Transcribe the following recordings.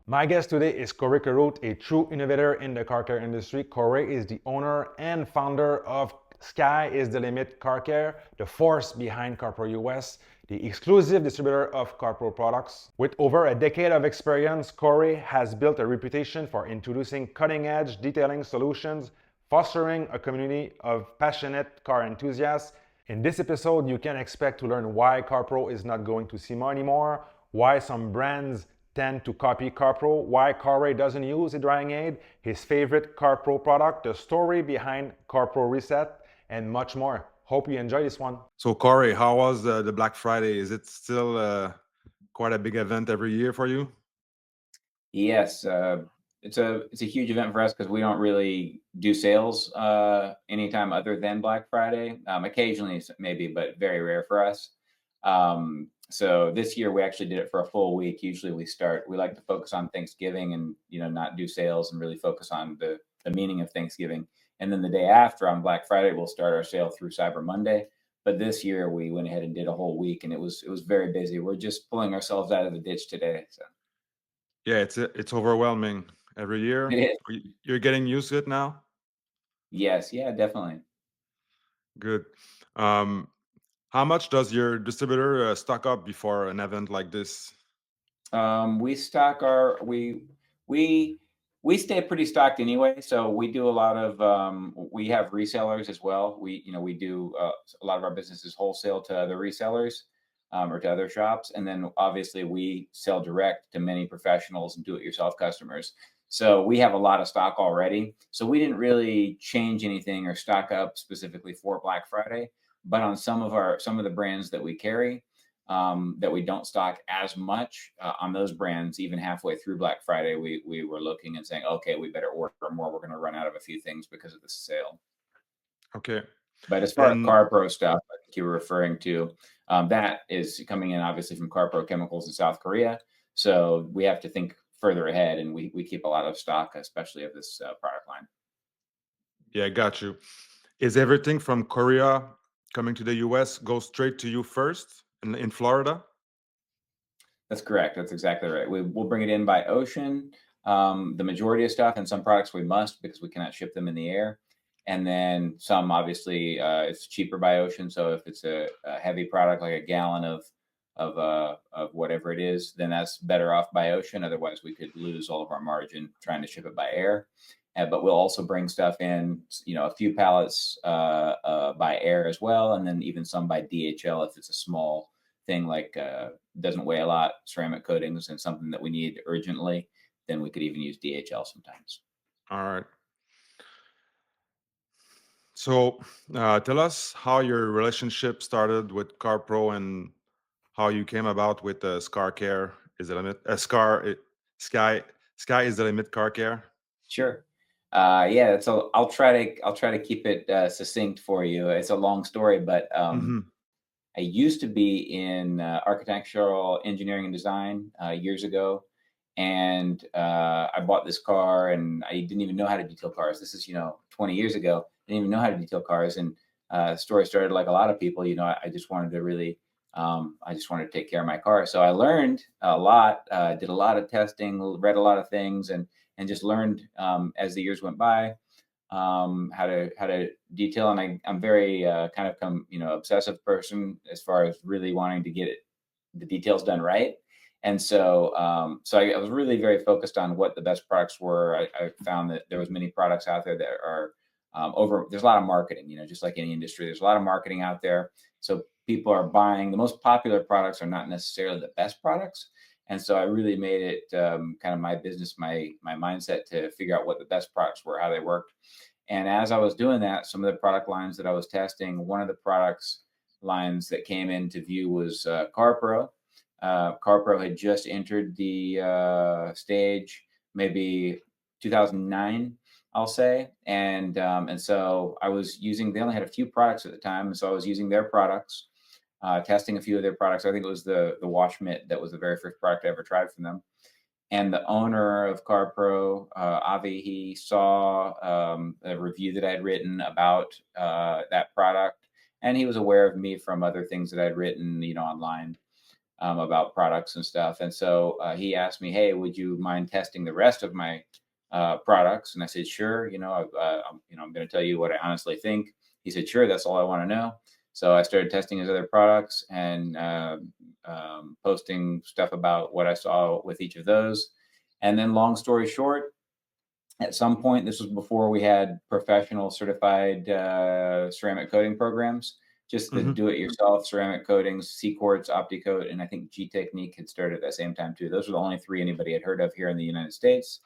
My guest today is Corey Carruth, a true innovator in the car care industry. Corey is the owner and founder of Sky is the Limit Car Care, the force behind CarPro US, the exclusive distributor of CarPro products. With over a decade of experience, Corey has built a reputation for introducing cutting-edge detailing solutions, fostering a community of passionate car enthusiasts. In this episode, you can expect to learn why CarPro is not going to SEMA anymore, why some brands tend to copy CarPro, why Corey doesn't use a drying aid, his favorite CarPro product, the story behind CarPro Reset, and much more. Hope you enjoy this one. So Corey, how was the Black Friday? Is it still quite a big event every year for you? Yes, it's a huge event for us because we don't really do sales anytime other than Black Friday. Occasionally, maybe, but very rare for us. So this year we actually did it for a full week. Usually we like to focus on Thanksgiving and not do sales and really focus on the meaning of Thanksgiving. And then the day after on Black Friday we'll start our sale through Cyber Monday. But this year we went ahead and did a whole week, and it was very busy. We're just pulling ourselves out of the ditch today. So. Yeah, it's overwhelming every year. It is. You're getting used to it now? Yes, yeah, definitely. Good. How much does your distributor stock up before an event like this? We stock our we stay pretty stocked anyway. So we do a lot of we have resellers as well. We do a lot of our business is wholesale to other resellers or to other shops, and then obviously we sell direct to many professionals and do-it-yourself customers. So we have a lot of stock already. So we didn't really change anything or stock up specifically for Black Friday. But on some of the brands that we carry, that we don't stock as much on those brands, even halfway through Black Friday, we were looking and saying, okay, we better order more. We're going to run out of a few things because of the sale. Okay. But as far as And CarPro stuff, I think you were referring to, that is coming in obviously from CarPro Chemicals in South Korea. So we have to think further ahead, and we keep a lot of stock, especially of this product line. yeah, I got you. Is everything from Korea coming to the US go straight to you first in Florida? That's correct. That's exactly right. We'll bring it in by ocean. The majority of stuff, and some products we must because we cannot ship them in the air. And then some, obviously, it's cheaper by ocean. So if it's a heavy product like a gallon of whatever it is, then that's better off by ocean. Otherwise, we could lose all of our margin trying to ship it by air. But we'll also bring stuff in, a few pallets by air as well, and then even some by DHL if it's a small thing like doesn't weigh a lot, ceramic coatings, and something that we need urgently. Then we could even use DHL sometimes. All right. So tell us how your relationship started with CarPro and how you came about with the Scar Care is the limit. Sky is the limit car care. Sure. Yeah, I'll try to keep it succinct for you. It's a long story, but Hmm. I used to be in architectural engineering and design years ago, and I bought this car, and I didn't even know how to detail cars. This is 20 years ago. I didn't even know how to detail cars, and the story started like a lot of people. I just wanted to really, I just wanted to take care of my car. So I learned a lot, did a lot of testing, read a lot of things, and just learned as the years went by how to detail. And I'm very kind of obsessive person as far as really wanting to get the details done right. And so I was really very focused on what the best products were. I found that there was many products out there that are there's a lot of marketing, just like any industry, there's a lot of marketing out there. So people are buying the most popular products are not necessarily the best products. And so I really made it kind of my business, my mindset to figure out what the best products were, how they worked. And as I was doing that, some of the product lines that I was testing, one of the products lines that came into view was CarPro. CarPro had just entered the stage, maybe 2009, I'll say. And so I was using, they only had a few products at the time. And so I was using their products, testing a few of their products. I think it was the wash mitt that was the very first product I ever tried from them. And the owner of CarPro, Avi, he saw a review that I had written about that product, and he was aware of me from other things that I'd written, online. about products and stuff. And so he asked me, "Hey, would you mind testing the rest of my products?" And I said, "Sure. I'm going to tell you what I honestly think." He said, "Sure. That's all I want to know." So I started testing his other products and posting stuff about what I saw with each of those. And then, long story short, at some point, this was before we had professional certified ceramic coating programs. Just the Mm-hmm. do-it-yourself ceramic coatings, CQuartz, OptiCoat, and I think G Technique had started at the same time too. Those were the only three anybody had heard of here in the United States,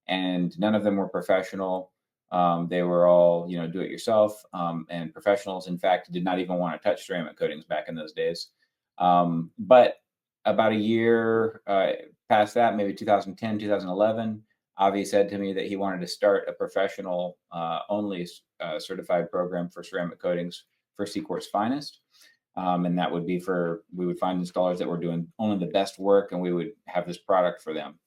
and none of them were professional. They were all, do it yourself. And professionals, in fact, did not even want to touch ceramic coatings back in those days. But about a year past that, maybe 2010, 2011, Avi said to me that he wanted to start a professional only certified program for ceramic coatings for CQuartz Finest. And that would be we would find installers that were doing only the best work, and we would have this product for them.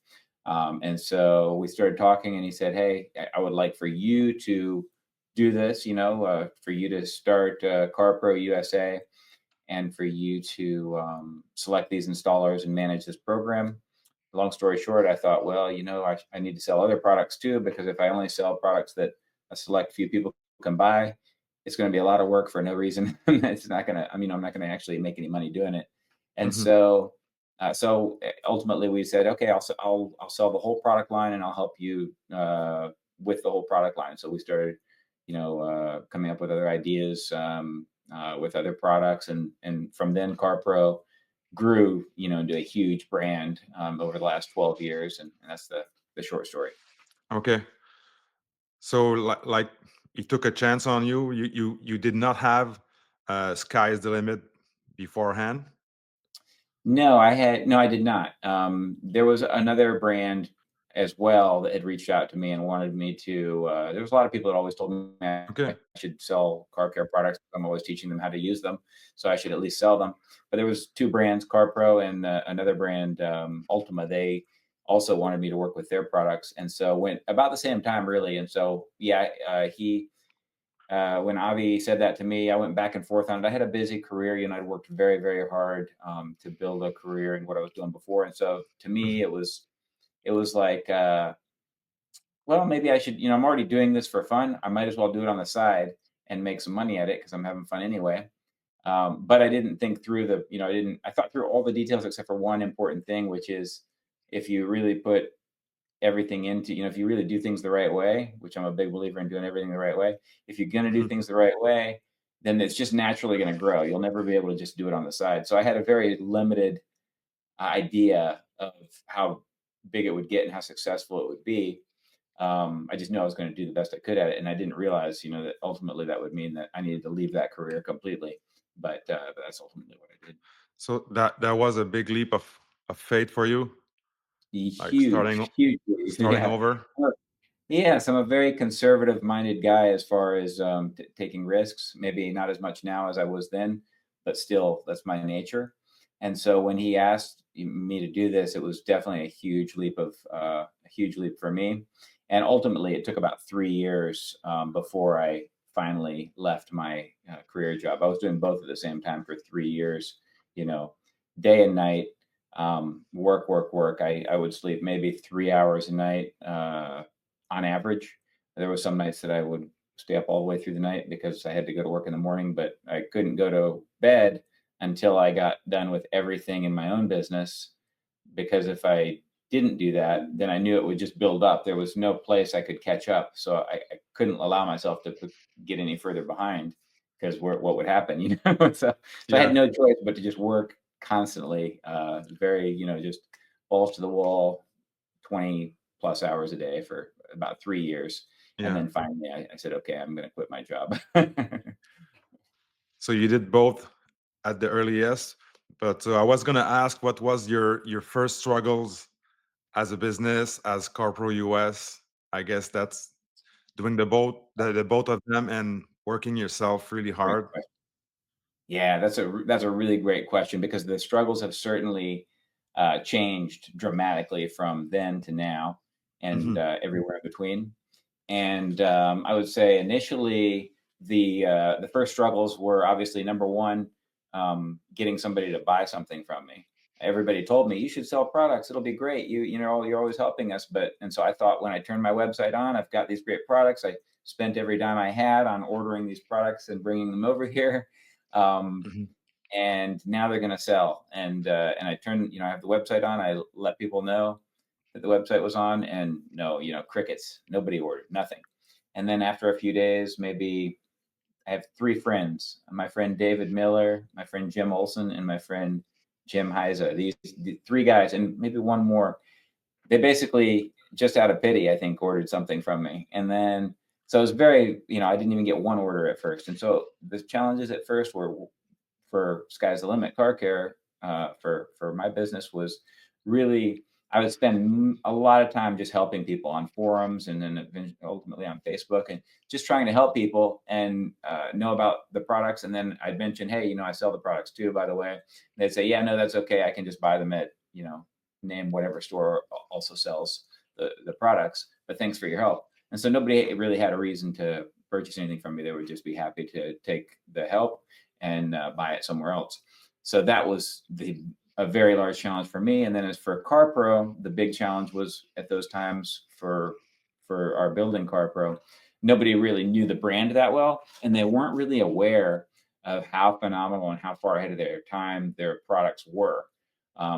And so we started talking, and he said, "Hey, I would like for you to do this, for you to start CarPro USA, and for you to select these installers and manage this program." Long story short, I thought, well, I need to sell other products too, because if I only sell products that a select few people can buy, it's going to be a lot of work for no reason. It's not going to, I'm not going to actually make any money doing it. And Mm-hmm. so ultimately we said, okay, I'll sell the whole product line, and I'll help you with the whole product line. So we started, coming up with other ideas with other products, and from then CarPro grew, into a huge brand over the last 12 years, and that's the short story. Okay. So like he took a chance on you. You did not have sky is the limit beforehand. No, I did not. There was another brand as well that had reached out to me and wanted me to. There was a lot of people that always told me Okay. I should sell car care products. I'm always teaching them how to use them, so I should at least sell them. But there was two brands, CarPro and another brand, Ultima. They also wanted me to work with their products, and so went about the same time, really. And so, yeah, when Avi said that to me, I went back and forth on it. I had a busy career. I'd worked very, very hard to build a career in what I was doing before. And so to me, it was like, well, maybe I should, I'm already doing this for fun. I might as well do it on the side and make some money at it because I'm having fun anyway. But I didn't think through I thought through all the details except for one important thing, which is if you really put everything into, if you really do things the right way, which I'm a big believer in doing everything the right way. If you're going to do Mhm. things the right way, then it's just naturally going to grow. You'll never be able to just do it on the side. So I had a very limited idea of how big it would get and how successful it would be. I just knew I was going to do the best I could at it, and I didn't realize, that ultimately that would mean that I needed to leave that career completely. But that's ultimately what I did. So that was a big leap of faith for you, like Huge, huge. starting Yeah. over. Yes, I'm a very conservative-minded guy as far as taking risks. Maybe not as much now as I was then, but still, that's my nature. And so when he asked me to do this, it was definitely a huge leap for me. And ultimately, it took about 3 years before I finally left my career job. I was doing both at the same time for 3 years, you know, day and night, work, work, work. I would sleep maybe 3 hours a night. On average. There were some nights that I would stay up all the way through the night because I had to go to work in the morning, but I couldn't go to bed until I got done with everything in my own business. Because if I didn't do that, then I knew it would just build up. There was no place I could catch up. So I couldn't allow myself to get any further behind because what would happen, so I had Yeah. no choice but to just work constantly, very, just balls to the wall, 20 plus hours a day for about 3 years. And Yeah. then finally I said, okay, I'm going to quit my job. So you did both at the earliest, but I was gonna ask, what was your first struggles as a business, as CarPro US? I guess that's doing the both of them and working yourself really Great hard. question. Yeah, that's a really great question because the struggles have certainly changed dramatically from then to now and Hmm. everywhere in between. And I would say initially the first struggles were obviously number one, getting somebody to buy something from me. everybody told me, you should sell products. It'll be great. You know, you're always helping us. And so I thought, when I turned my website on, I've got these great products. I spent every dime I had on ordering these products and bringing them over here. Um, Mhm. and now they're going to sell. And I turned, I have the website on. I let people know that the website was on, and no, crickets. Nobody ordered, nothing. And then after a few days, maybe I have three friends: my friend David Miller, my friend Jim Olson, and my friend Jim Heiser. The three guys, and maybe one more. They basically, just out of pity, I think, ordered something from me. And then, so it was very, I didn't even get one order at first. And so the challenges at first were, for Sky's the Limit Car Care, for my business, was really, I would spend a lot of time just helping people on forums, and then ultimately on Facebook, and just trying to help people and know about the products. And then I'd mention, hey, I sell the products too, by the way. And they'd say, yeah, no, that's okay. I can just buy them at, name whatever store also sells the products. But thanks for your help. And so nobody really had a reason to purchase anything from me. They would just be happy to take the help and buy it somewhere else. So that was a very large challenge for me. And then as for CarPro, the big challenge was at those times for our building CarPro, nobody really knew the brand that well, and they weren't really aware of how phenomenal and how far ahead of their time their products were.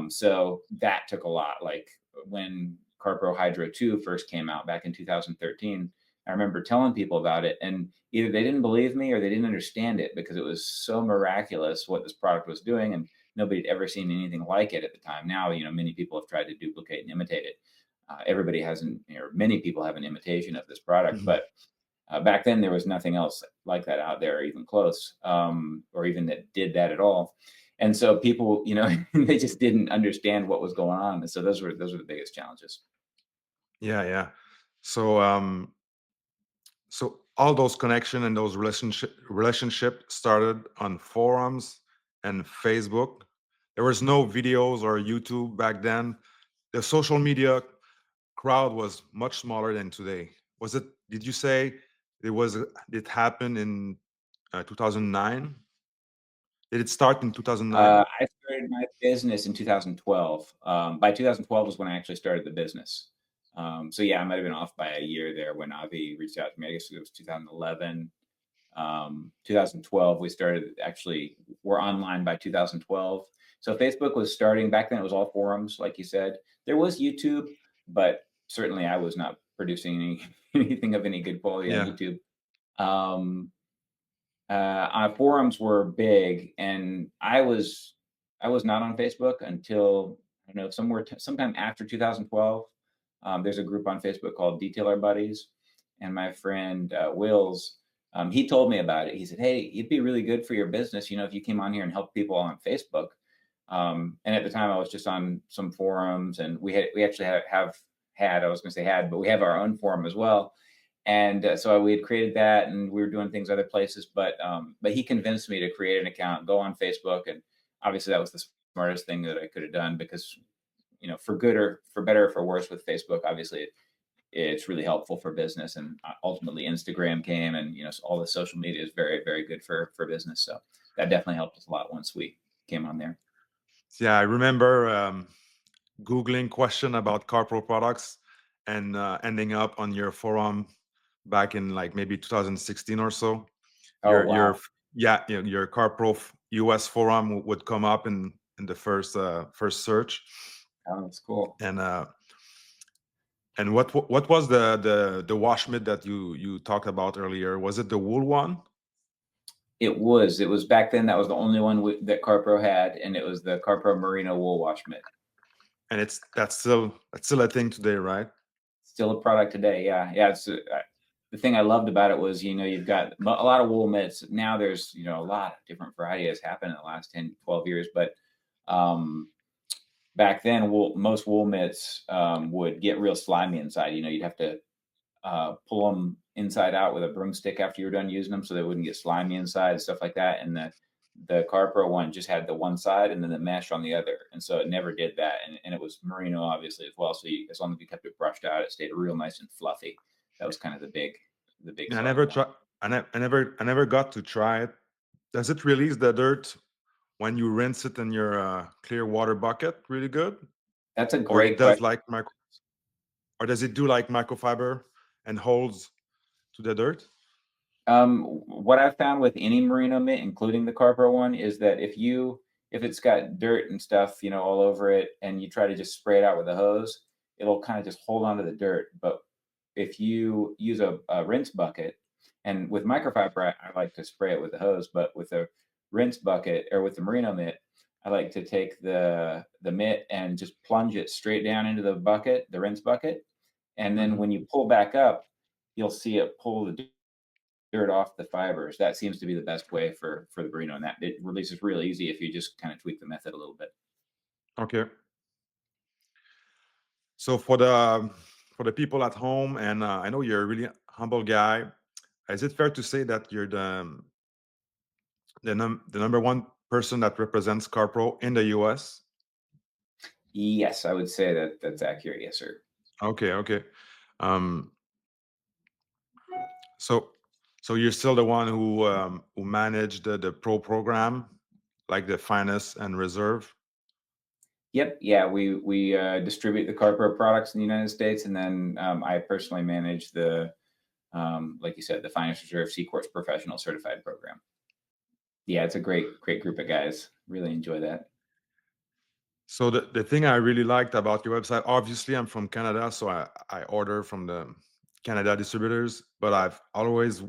So that took a lot. Like when CarPro Hydro 2 first came out back in 2013, I remember telling people about it, and either they didn't believe me or they didn't understand it, because it was so miraculous what this product was doing, and nobody had ever seen anything like it at the time. Now, many people have tried to duplicate and imitate it. Everybody hasn't, or many people have an imitation of this product, Mhm. but back then there was nothing else like that out there, even close, or even that did that at all. And so people, they just didn't understand what was going on. And so those were the biggest challenges. Yeah, yeah. So so all those connection and those relationship started on forums and Facebook. There was no videos or YouTube back then. The social media crowd was much smaller than today. Was it? Did you say it happened in 2009? Did it start in 2009? I started my business in 2012. By 2012 was when I actually started the business. So yeah, I might have been off by a year there when Avi reached out to me. I guess it was 2011. 2012 we started. Actually, we're online by 2012. So Facebook was starting back then. It was all forums, like you said. There was YouTube, but certainly I was not producing anything of any good quality on Yeah. YouTube. Um, Forums were big, and I was not on Facebook until, I don't know, sometime after 2012. There's a group on Facebook called Detailer Buddies, and my friend Wills, he told me about it. He said, "Hey, it'd be really good for your business, if you came on here and helped people on Facebook." And at the time, I was just on some forums, and we actually have had, I was going to say had, but we have our own forum as well. And so we had created that, and we were doing things other places. But he convinced me to create an account, go on Facebook, and obviously that was the smartest thing that I could have done, because for good or for better or for worse, with Facebook, obviously it's really helpful for business, and ultimately Instagram came, and all the social media is very, very good for business. So that definitely helped us a lot once we came on there. Yeah, I remember Googling question about CarPro products and ending up on your forum back in like maybe 2016 or so. Oh Your wow. yeah, your CarPro US forum would come up in the first search. Oh, that's cool. And what was the wash mitt that you talked about earlier? Was it the wool one? It was back then, that was the only one that CarPro had, and it was the CarPro Merino wool wash mitt. And that's still a thing today, right? Still a product today. Yeah, yeah. It's the thing I loved about it was, you've got a lot of wool mitts. Now there's, a lot of different varieties happened in the last 10, 12 years. But um, back then, most wool mitts would get real slimy inside. You'd have to pull them inside out with a broomstick after you were done using them, so they wouldn't get slimy inside and stuff like that. And the CarPro one just had the one side and then the mesh on the other, and so it never did that. And it was merino, obviously, as well. So as long as you kept it brushed out, it stayed real nice and fluffy. That was kind of the big I selling never point. try. I never got to try it. Does it release the dirt when you rinse it in your clear water bucket really good? That's a Or it great does question. like or does it do like microfiber and holds to the dirt? What I've found with any merino mitt, including the CarPro one, is that if it's got dirt and stuff, all over it, and you try to just spray it out with a hose, it'll kind of just hold onto the dirt. But if you use a rinse bucket, and with microfiber, I like to spray it with a hose, but with a rinse bucket or with the merino mitt, I like to take the mitt and just plunge it straight down into the bucket, the rinse bucket, and then Mhm. when you pull back up, you'll see it pull the dirt off the fibers. That seems to be the best way for the burrito, and that it releases real easy if you just kind of tweak the method a little bit. Okay. So for the people at home, and I know you're a really humble guy. Is it fair to say that you're the number one person that represents CarPro in the US? Yes, I would say that that's accurate. Yes, sir. Okay, okay. Um, so so you're still the one who managed the pro program, like the finance and reserve. Yep. Yeah, we distribute the CarPro products in the United States, and then I personally manage the like you said, the Finance Reserve CQuartz Professional Certified Program. Yeah, it's a great group of guys. Really enjoy that. So the thing I really liked about your website, obviously I'm from Canada, so I order from the Canada distributors, but I've always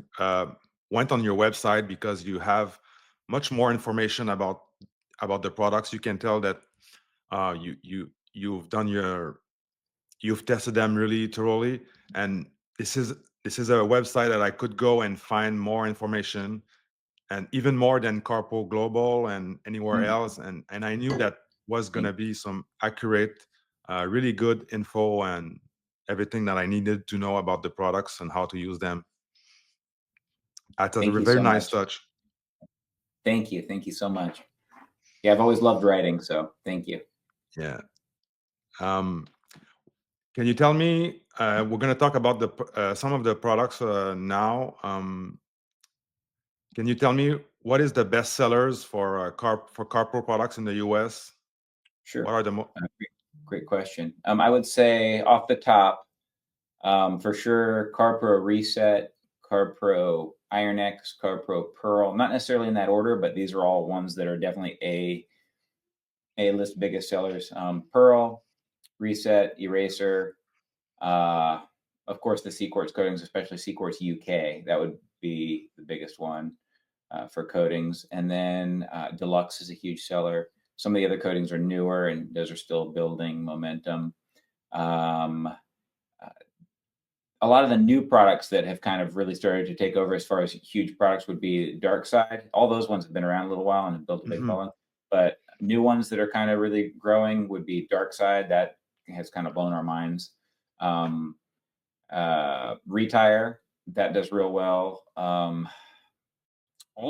went on your website because you have much more information about the products. You can tell that you've tested them really thoroughly, and this is a website that I could go and find more information, and even more than Carpo Global and anywhere Mm, else. And I knew that was thank gonna be some accurate, really good info and everything that I needed to know about the products and how to use them. That's a thank you very so nice much. touch. Thank you so much. Yeah, I've always loved writing, so thank you. Yeah. Um, can you tell me? We're gonna talk about some of the products now. Can you tell me what is the best sellers for CarPro products in the US? What Sure. are the Great question. I would say off the top, for sure, CarPro Reset, CarPro Iron X, CarPro Pearl. Not necessarily in that order, but these are all ones that are definitely a list biggest sellers. Pearl, Reset, Eraser, uh, of course the CQuartz coatings, especially CQuartz UK. That would be the biggest one for coatings, and then Deluxe is a huge seller. Some of the other coatings are newer, and those are still building momentum. Um, a lot of the new products that have kind of really started to take over as far as huge products would be Dark Side. All those ones have been around a little while and have built a big Mhm. following. But new ones that are kind of really growing would be Dark Side. That has kind of blown our minds. Um, Retire, that does real well. All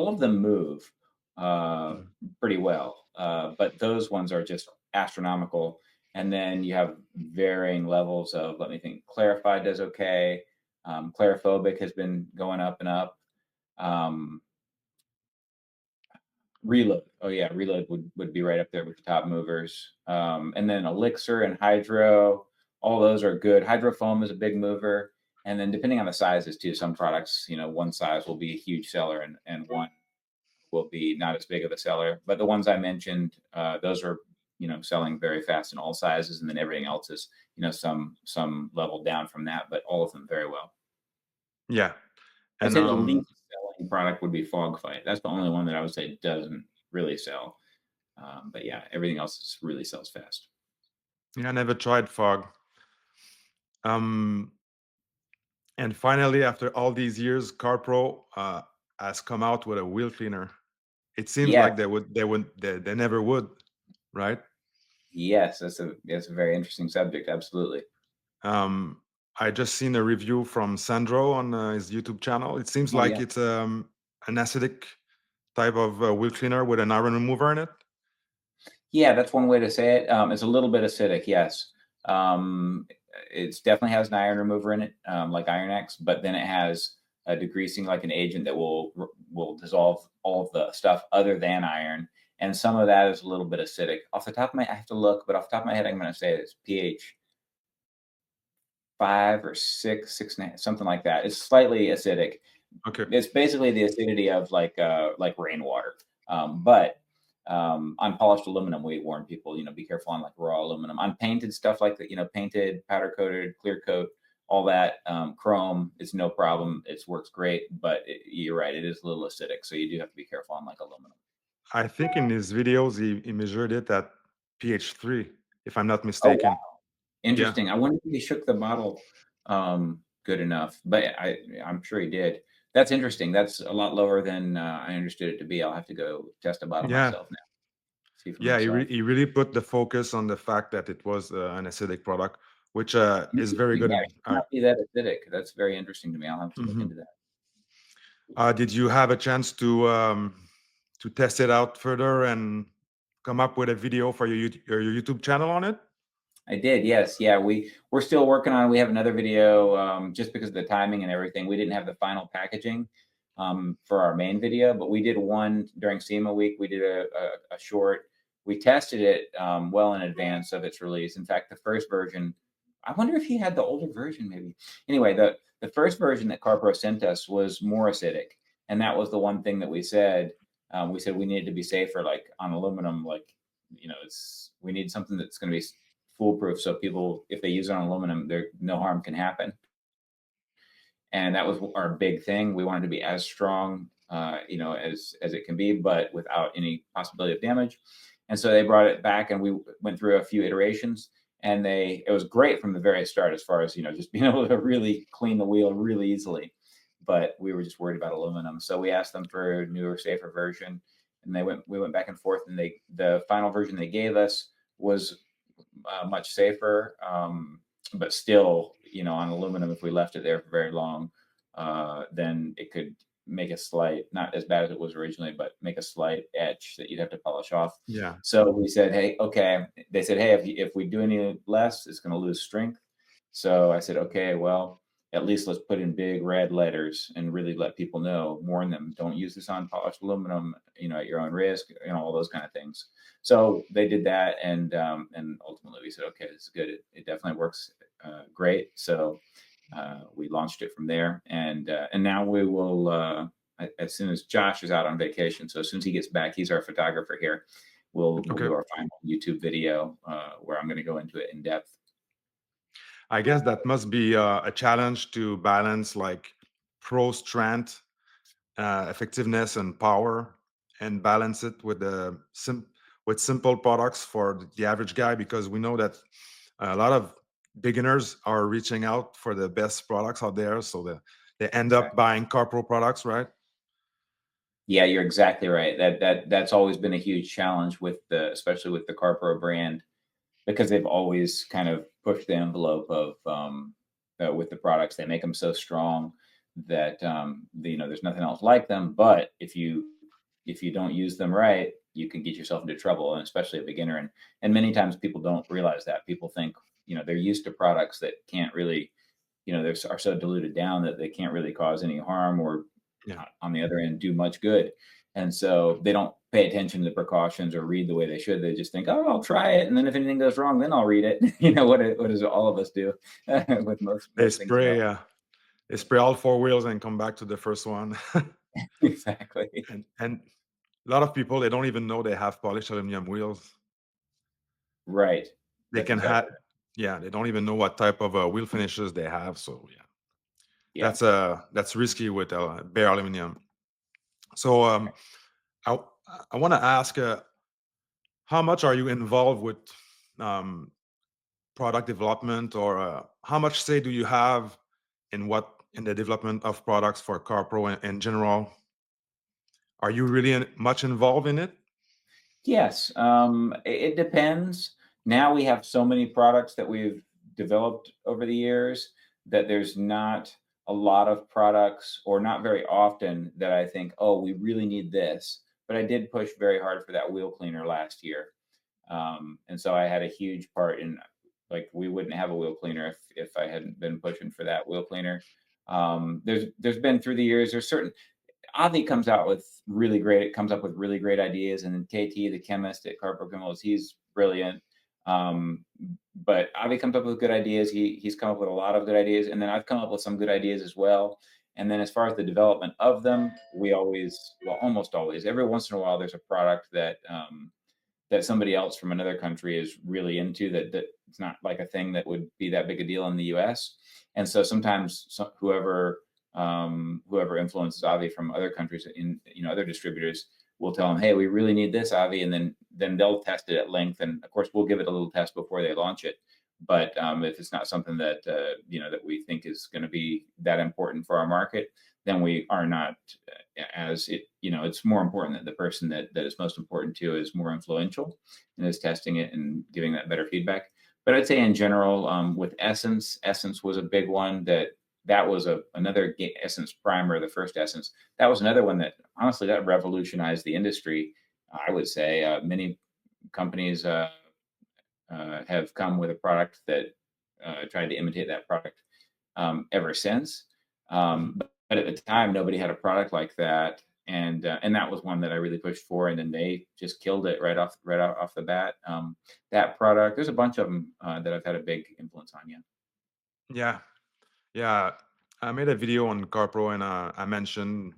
of them move uh, Mhm. pretty well, but those ones are just astronomical. And then you have varying levels of, let me think, Clarified does okay. Clarophobic has been going up and up. Um, Reload, oh yeah, Reload would be right up there with the top movers. And then Elixir and Hydro, all those are good. Hydrofoam is a big mover. And then depending on the sizes too, some products, one size will be a huge seller and one will be not as big of a seller. But the ones I mentioned, those are selling very fast in all sizes, and then everything else is some level down from that, but all of them very well. Yeah. I'd And say the least selling product would be Fog Fight. That's the only one that I would say doesn't really sell. But yeah, everything else really sells fast. yeah, I never tried fog. Um, and finally, after all these years, CarPro has come out with a wheel cleaner. It seems Yes, like they never would, right? yes, that's a very interesting subject. Absolutely. Um, I just seen a review from Sandro on his YouTube channel. It seems Oh like yeah. it's an acidic type of wheel cleaner with an iron remover in it. Yeah, that's one way to say it. It's a little bit acidic, yes. Um, it's definitely has an iron remover in it, like Iron X, but then it has a degreasing like an agent that will dissolve all of the stuff other than iron, and some of that is a little bit acidic. Off the top of my, I have to look, but off the top of my head, I'm going to say it's pH 5 or 6, 6.5, something like that. It's slightly acidic. Okay. It's basically the acidity of like rainwater. But on polished aluminum, we warn people, be careful on like raw aluminum. On painted stuff like that, painted, powder coated, clear coat, all that, chrome, it's no problem. It works great, but you're right, it is a little acidic, so you do have to be careful on like aluminum. I think in his videos he measured it at pH 3, if I'm not Oh, wow. mistaken. Yeah. Interesting. I wonder if he shook the bottle good enough, but I'm sure he did. That's interesting. That's a lot lower than I understood it to be. I'll have to go test a bottle Yeah. myself now, see for Yeah, myself. he really put the focus on the fact that it was an acidic product, which is very Interesting. Yeah, good. it should not be that acidic. That's very interesting to me. I'll have to look Mhm. into that. Did you have a chance to test it out further and come up with a video for your YouTube channel on it? I did, yes. Yeah, we're still working on it. We have another video, just because of the timing and everything. We didn't have the final packaging for our main video, but we did one during SEMA week. We did a short. We tested it well in advance of its release. In fact, the first version, I wonder if he had the older version, maybe. Anyway, the first version that CarPro sent us was more acidic, and that was the one thing that we said. We said we needed to be safer, like on aluminum, like we need something that's going to be foolproof, so people, if they use it on aluminum, there no harm can happen. And that was our big thing. We wanted to be as strong, as it can be, but without any possibility of damage. And so they brought it back, and we went through a few iterations, and it was great from the very start as far as just being able to really clean the wheel really easily. But we were just worried about aluminum, so we asked them for a newer, safer version, and we went back and forth, and the final version they gave us was much safer, but still, on aluminum, if we left it there for very long, then it could make a slight, not as bad as it was originally, but make a slight etch that you'd have to polish off. Yeah. So we said, hey, okay. They said, hey, if we do any less, it's going to lose strength. So I said, okay, well, at least let's put in big red letters and really let people know, warn them, don't use this on polished aluminum, at your own risk, all those kind of things. So they did that, and ultimately we said, okay, this is good. It definitely works great. So we launched it from there, and now we will, as soon as Josh is out on vacation, so as soon as he gets back, he's our photographer here. We'll do our final YouTube video where I'm going to go into it in depth. I guess that must be a challenge to balance like pro strength, effectiveness, and power, and balance it with with simple products for the average guy, because we know that a lot of beginners are reaching out for the best products out there, so they end up buying CarPro products, right? Yeah, you're exactly right. That's always been a huge challenge especially with the CarPro brand, because they've always kind of pushed the envelope of with the products. They make them so strong that there's nothing else like them. But if you don't use them right, you can get yourself into trouble, and especially a beginner. And many times people don't realize that. People think they're used to products that can't really, they are so diluted down that they can't really cause any harm, or on the other end do much good. And so they don't pay attention to the precautions or read the way they should. They just think, oh, I'll try it, and then if anything goes wrong, then I'll read it. What does all of us do with most They things? they spray all four wheels and come back to the first one. Exactly. And a lot of people, they don't even know they have polished aluminum wheels. Right. They That's can exactly have, right. yeah, they don't even know what type of wheel finishes they have. So Yeah. that's risky with bare aluminum. So I I want to ask, how much are you involved with um, product development, or how much say do you have in the development of products for CarPro in general? Are you really much involved in it? Yes, it depends. Now we have so many products that we've developed over the years that there's not a lot of products, or not very often, that I think, oh, we really need this. But I did push very hard for that wheel cleaner last year. And so I had a huge part in, like, we wouldn't have a wheel cleaner if I hadn't been pushing for that wheel cleaner. There's been through the years, there's certain, Avi comes out with really great. It comes up with really great ideas, and then KT, the chemist at CarPro Chemicals, he's brilliant. Um, but Avi comes up with good ideas. He's come up with a lot of good ideas, and then I've come up with some good ideas as well. And then as far as the development of them, we always, well, almost always, every once in a while, there's a product that that somebody else from another country is really into that it's not like a thing that would be that big a deal in the US. And so sometimes whoever influences Avi from other countries in other distributors will tell them, hey, we really need this Avi, and then they'll test it at length, and of course we'll give it a little test before they launch it. But if it's not something that that we think is going to be that important for our market, then we are not as it it's more important that the person that is most important to is more influential and is testing it and giving that better feedback. But I'd say in general, with Essence was a big one. That was another Essence primer, the first Essence. That was another one that honestly that revolutionized the industry. I would say many companies have come with a product that tried to imitate that product ever since. But at the time, nobody had a product like that, and that was one that I really pushed for, and then they just killed it right off the bat. That product, there's a bunch of them that I've had a big influence on. Yeah. Yeah, yeah. I made a video on CarPro, and I mentioned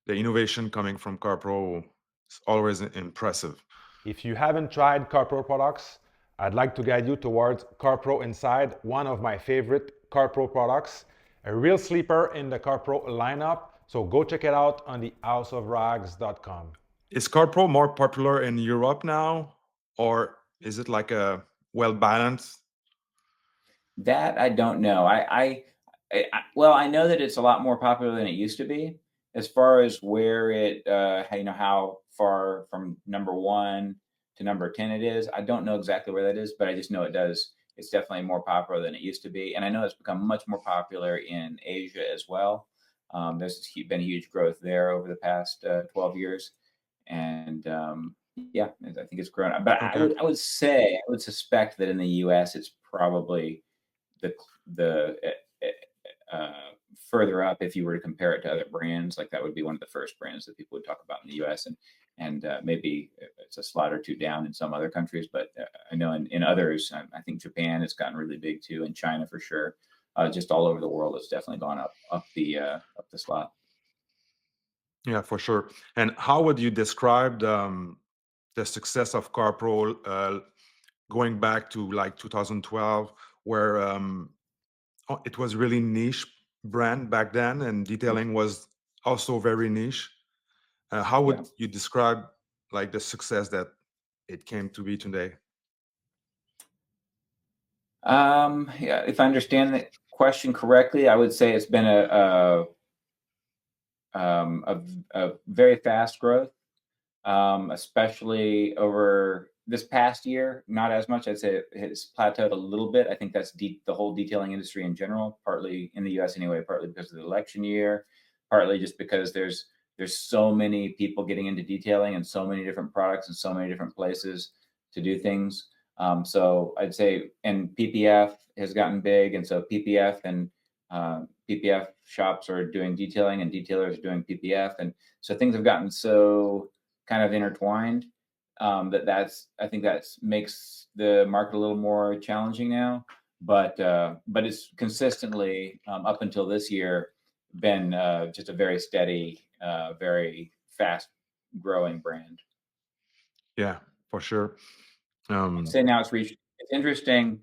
the innovation coming from CarPro is always impressive. If you haven't tried CarPro products, I'd like to guide you towards CarPro Inside, one of my favorite CarPro products, a real sleeper in the CarPro lineup. So go check it out on the houseofrags.com. Is CarPro more popular in Europe now, or is it like a well balanced? That I don't know. Well, I know that it's a lot more popular than it used to be. As far as where it, how far from number one to number 10 it is, I don't know exactly where that is, but I just know it does. It's definitely more popular than it used to be, and I know it's become much more popular in Asia as well. There's been huge growth there over the past 12 years, and yeah, I think it's grown. But Okay. I would suspect that in the U.S. it's probably the further up. If you were to compare it to other brands, like that would be one of the first brands that people would talk about in the U.S. and maybe it's a slot or two down in some other countries, but I know in others, I think Japan has gotten really big too, and China for sure. Just all over the world, it's definitely gone up the slot. Yeah, for sure. And how would you describe the success of CarPro going back to like 2012, where it was really niche brand back then, and detailing was also very niche? How Yeah. would you describe like the success that it came to be today? Yeah, if I understand the question correctly, I would say it's been a very fast growth, especially over this past year. Not as much. I'd say it has plateaued a little bit. I think that's the whole detailing industry in general, partly in the U.S. anyway, partly because of the election year, partly just because there's so many people getting into detailing and so many different products and so many different places to do things. So I'd say, and PPF has gotten big, and so PPF and PPF shops are doing detailing, and detailers are doing PPF, and so things have gotten so kind of intertwined I think that makes the market a little more challenging now. But it's consistently up until this year been just a very steady, very fast growing brand. Yeah, for sure. I'd say now it's interesting.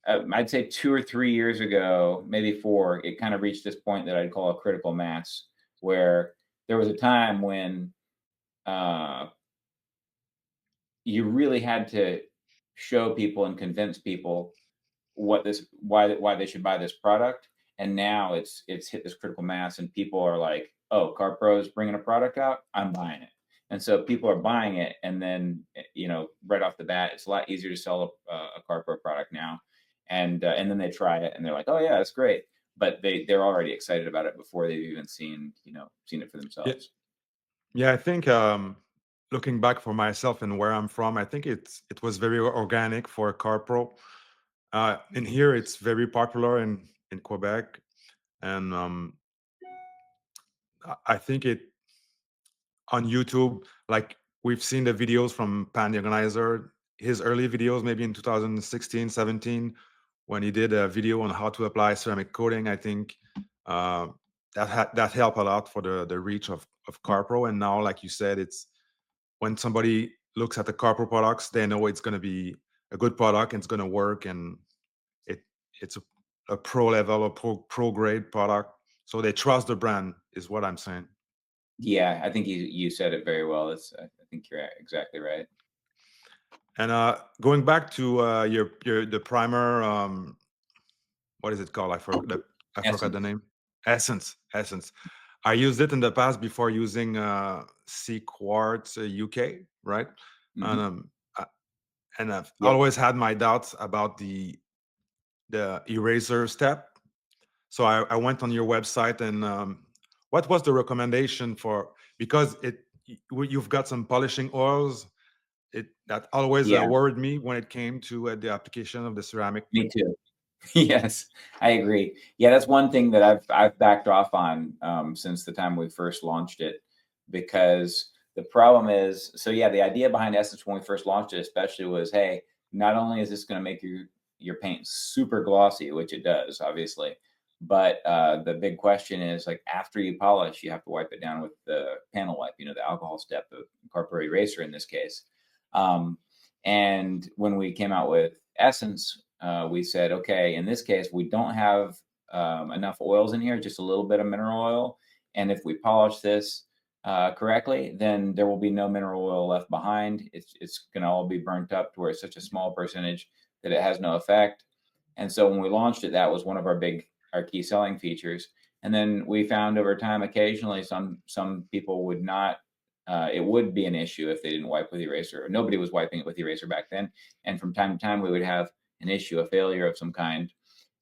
I'd say 2 or 3 years ago, maybe four, it kind of reached this point that I'd call a critical mass, where there was a time when uh, you really had to show people and convince people why they should buy this product. And now it's hit this critical mass, and people are like, oh, CarPro is bringing a product out, I'm buying it. And so people are buying it, and then right off the bat, it's a lot easier to sell a CarPro product now. And then they try it, and they're like, oh yeah, that's great. But they're already excited about it before they've even seen it for Yeah, themselves. yeah. I think looking back for myself and where I'm from, I think it was very organic for CarPro. In here, it's very popular in Quebec, and I think on YouTube, like we've seen the videos from Pan the Organizer, his early videos, maybe in 2016, 17, when he did a video on how to apply ceramic coating. I think that helped a lot for the reach of CarPro. And now, like you said, it's when somebody looks at the CarPro products, they know it's going to be a good product and it's going to work, and it's a pro level or pro grade product. So they trust the brand, is what I'm saying. Yeah, I think you said it very well. I think you're exactly right. And going back to the primer, what is it called? I forgot Essence. the name. Essence. I used it in the past before using CQuartz UK, right? And Mhm. I've Yep. always had my doubts about the eraser step. So I went on your website, and what was the recommendation for, because you've got some polishing oils. That always Yeah, worried me when it came to the application of the ceramic. me too. Yes, I agree. Yeah, that's one thing that I've backed off on since the time we first launched it, because the problem is, so yeah, the idea behind Essence when we first launched it, especially, was, hey, not only is this going to make your paint super glossy, which it does, obviously, but the big question is, like, after you polish, you have to wipe it down with the panel wipe, the alcohol step, the CarPro Eraser in this case. Um, and when we came out with Essence, we said, okay, in this case, we don't have enough oils in here, just a little bit of mineral oil. And if we polish this correctly, then there will be no mineral oil left behind. It's going to all be burnt up to where it's such a small percentage that it has no effect. And so when we launched it, that was one of our key selling features. And then we found over time, occasionally, some people would not. It would be an issue if they didn't wipe with eraser. Nobody was wiping it with eraser back then, and from time to time we would have an issue, a failure of some kind.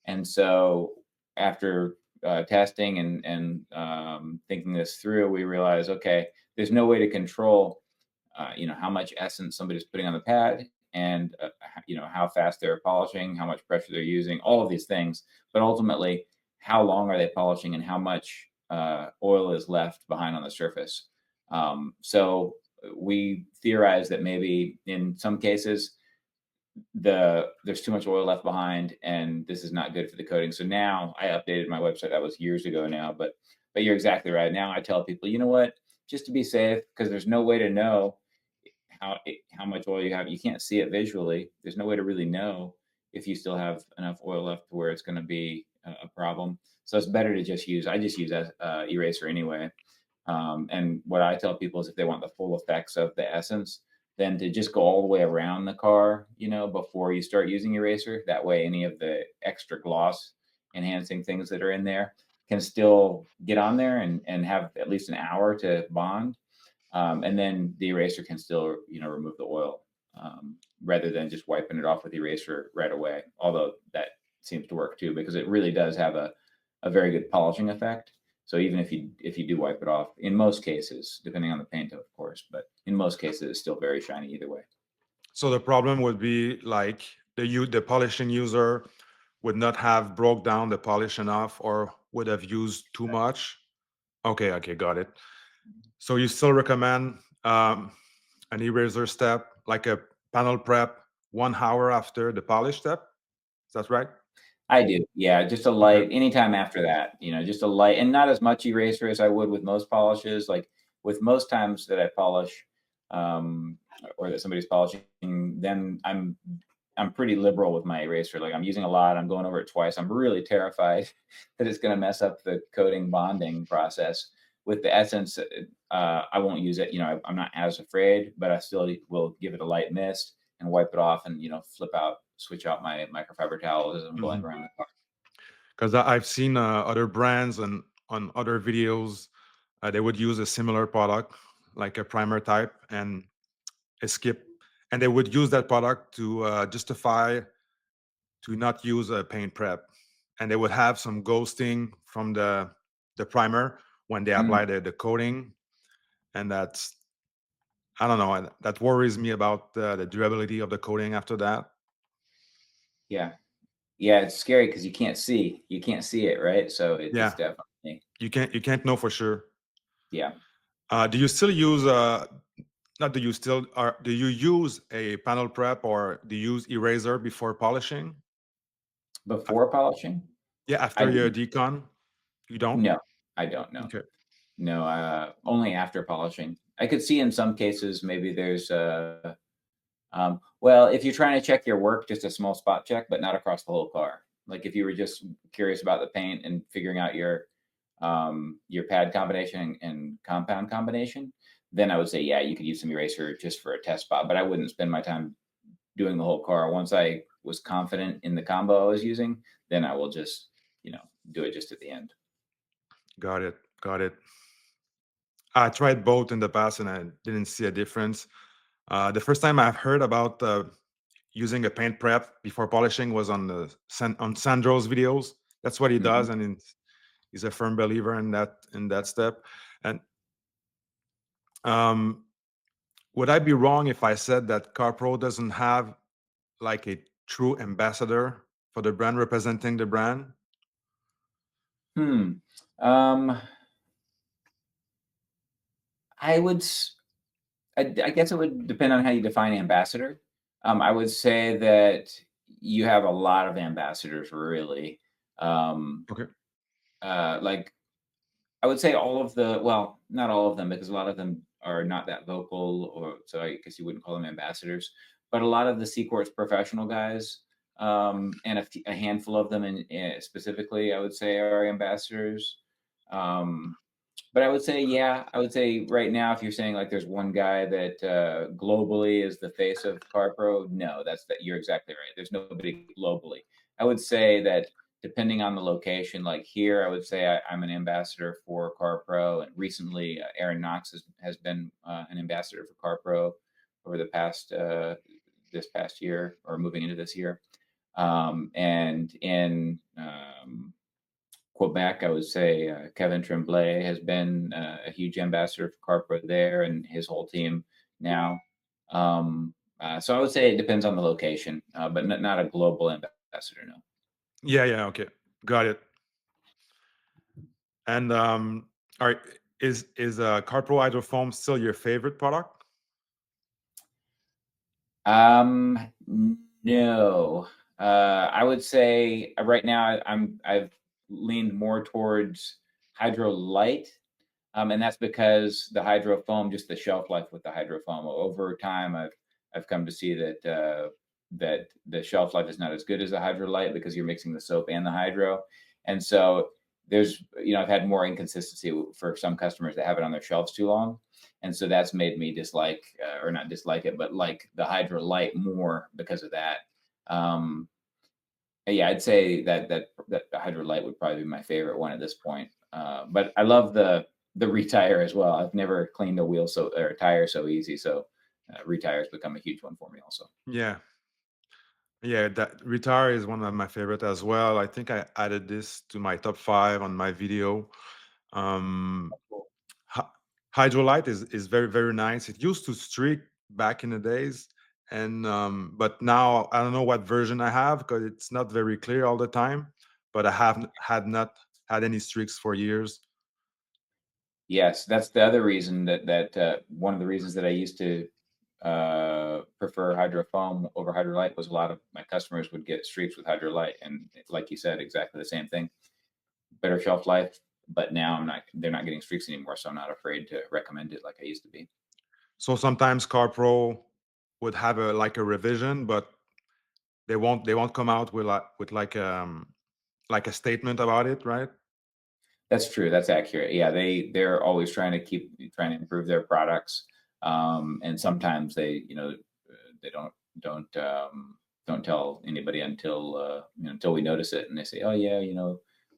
And so after testing and thinking this through, we realized, okay, there's no way to control, how much essence somebody's putting on the pad, and how fast they're polishing, how much pressure they're using, all of these things. But ultimately, how long are they polishing, and how much oil is left behind on the surface. So we theorized that maybe in some cases there's too much oil left behind, and this is not good for the coating. So now I updated my website. That was years ago now, but you're exactly right. Now I tell people, you know what, just to be safe, because there's no way to know how much oil you have. You can't see it visually. There's no way to really know if you still have enough oil left to where it's going to be a problem. So it's better to just use. I just use eraser anyway. And what I tell people is, if they want the full effects of the essence, then to just go all the way around the car, before you start using eraser. That way, any of the extra gloss enhancing things that are in there can still get on there and have at least an hour to bond. And then the eraser can still, remove the oil, rather than just wiping it off with the eraser right away. Although that seems to work too, because it really does have a very good polishing effect. So even if you do wipe it off, in most cases, depending on the paint, of course, but in most cases, it's still very shiny either way. So the problem would be like the polishing user would not have broke down the polish enough, or would have used too much. Okay, got it. So you still recommend an eraser step, like a panel prep 1 hour after the polish step? Is that right? I do. Yeah, just a Okay. light anytime after that, just a light, and not as much eraser as I would with most polishes. Like with most times that I polish, or that somebody's polishing, then I'm pretty liberal with my eraser. Like, I'm using a lot. I'm going over it twice. I'm really terrified that it's going to mess up the coating bonding process. With the essence, I won't use it. I'm not as afraid, but I still will give it a light mist and wipe it off, and switch out my microfiber towels as I'm going around the car. Because I've seen other brands and on other videos, they would use a similar product, like a primer type, and a skip, and they would use that product to justify to not use a paint prep, and they would have some ghosting from the primer when they apply Mm, the coating, and that's, I don't know, that worries me about the durability of the coating after that. yeah, yeah, it's scary because you can't see it, right? So it's Yeah, definitely, you can't know for sure. yeah. Do you still use not do you still are do you use a panel prep or do you use eraser before polishing? Before polishing? Yeah, I after your do. decon, you don't? No, I don't know. Okay. No, only after polishing. I could see in some cases maybe there's well, if you're trying to check your work, just a small spot check, but not across the whole car. Like if you were just curious about the paint and figuring out your pad combination and compound combination, then I would say, yeah, you could use some eraser just for a test spot, but I wouldn't spend my time doing the whole car. Once I was confident in the combo I was using, then I will just, do it just at the end. Got it. Got it. I tried both in the past and I didn't see a difference. The first time I've heard about using a paint prep before polishing was on on Sandro's videos. That's what he Mhm. does, and he's a firm believer in that step. And um, would I be wrong if I said that CarPro doesn't have like a true ambassador for the brand representing the brand? Hmm. Um, I would, I guess it would depend on how you define ambassador. I would say that you have a lot of ambassadors, really. Um, Okay. like I would say all of well, not all of them, because a lot of them are not that vocal, or so I guess you wouldn't call them ambassadors. But a lot of the CQuartz professional guys, and a handful of them, specifically, I would say are ambassadors. Um, but I would say, yeah, I would say right now, if you're saying like there's one guy that globally is the face of CarPro, no, you're exactly right. There's nobody globally. I would say that depending on the location, like here, I would say I'm an ambassador for CarPro, and recently Aaron Knox has been an ambassador for CarPro over the past this past year, or moving into this year. And in Quebec, I would say Kevin Tremblay has been a huge ambassador for CarPro there, and his whole team now. So I would say it depends on the location, but not a global ambassador, no. Yeah. Yeah. Okay. Got it. And all right, is CarPro Hydrofoam still your favorite product? No. I would say right now I've leaned more towards Hydro Light. And that's because the hydro foam, just the shelf life with the hydro foam. Over time, I've come to see that the shelf life is not as good as the Hydro Light, because you're mixing the soap and the hydro, and so I've had more inconsistency for some customers that have it on their shelves too long, and so that's made me dislike, or not dislike it, but like the Hydro Light more because of that. Um, yeah, I'd say that the Hydro Light would probably be my favorite one at this point. But I love the retire as well. I've never cleaned a wheel or a tire so easy. So retire has become a huge one for me also. Yeah. Yeah, that Retire is one of my favorite as well. I think I added this to my top 5 on my video. Um, Hy- Hydrolite is very very nice. It used to streak back in the days, and but now I don't know what version I have because it's not very clear all the time. But I have not had any streaks for years. Yes, that's the other reason one of the reasons that I used to prefer Hydro Foam over Hydro Light was a lot of my customers would get streaks with Hydro Light, and like you said, exactly the same thing. Better shelf life, but now they're not getting streaks anymore, so I'm not afraid to recommend it like I used to be. So sometimes CarPro would have a revision, but they won't come out with like a statement about it, right? That's true. That's accurate. Yeah, they're always trying to improve their products, and sometimes they don't tell anybody until we notice it, and they say, oh yeah,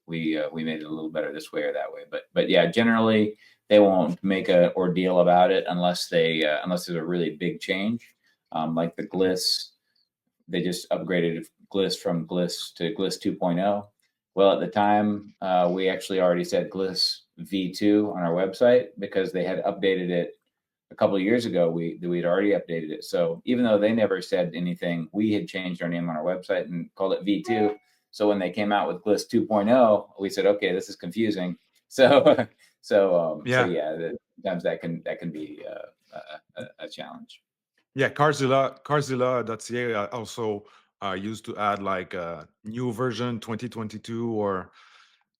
we made it a little better this way or that way. But yeah, generally they won't make an ordeal about it unless unless there's a really big change, like the Gliss. They just upgraded Gliss from Gliss to Gliss 2.0. Well, at the time, we actually already said Gliss V2 on our website because they had updated it a couple of years ago. We'd already updated it. So even though they never said anything, we had changed our name on our website and called it V2. So when they came out with Gliss 2.0, we said, okay, this is confusing. So, so Yeah. yeah, sometimes that can be a challenge. Yeah, Carzilla.ca also used to add like a new version 2022, or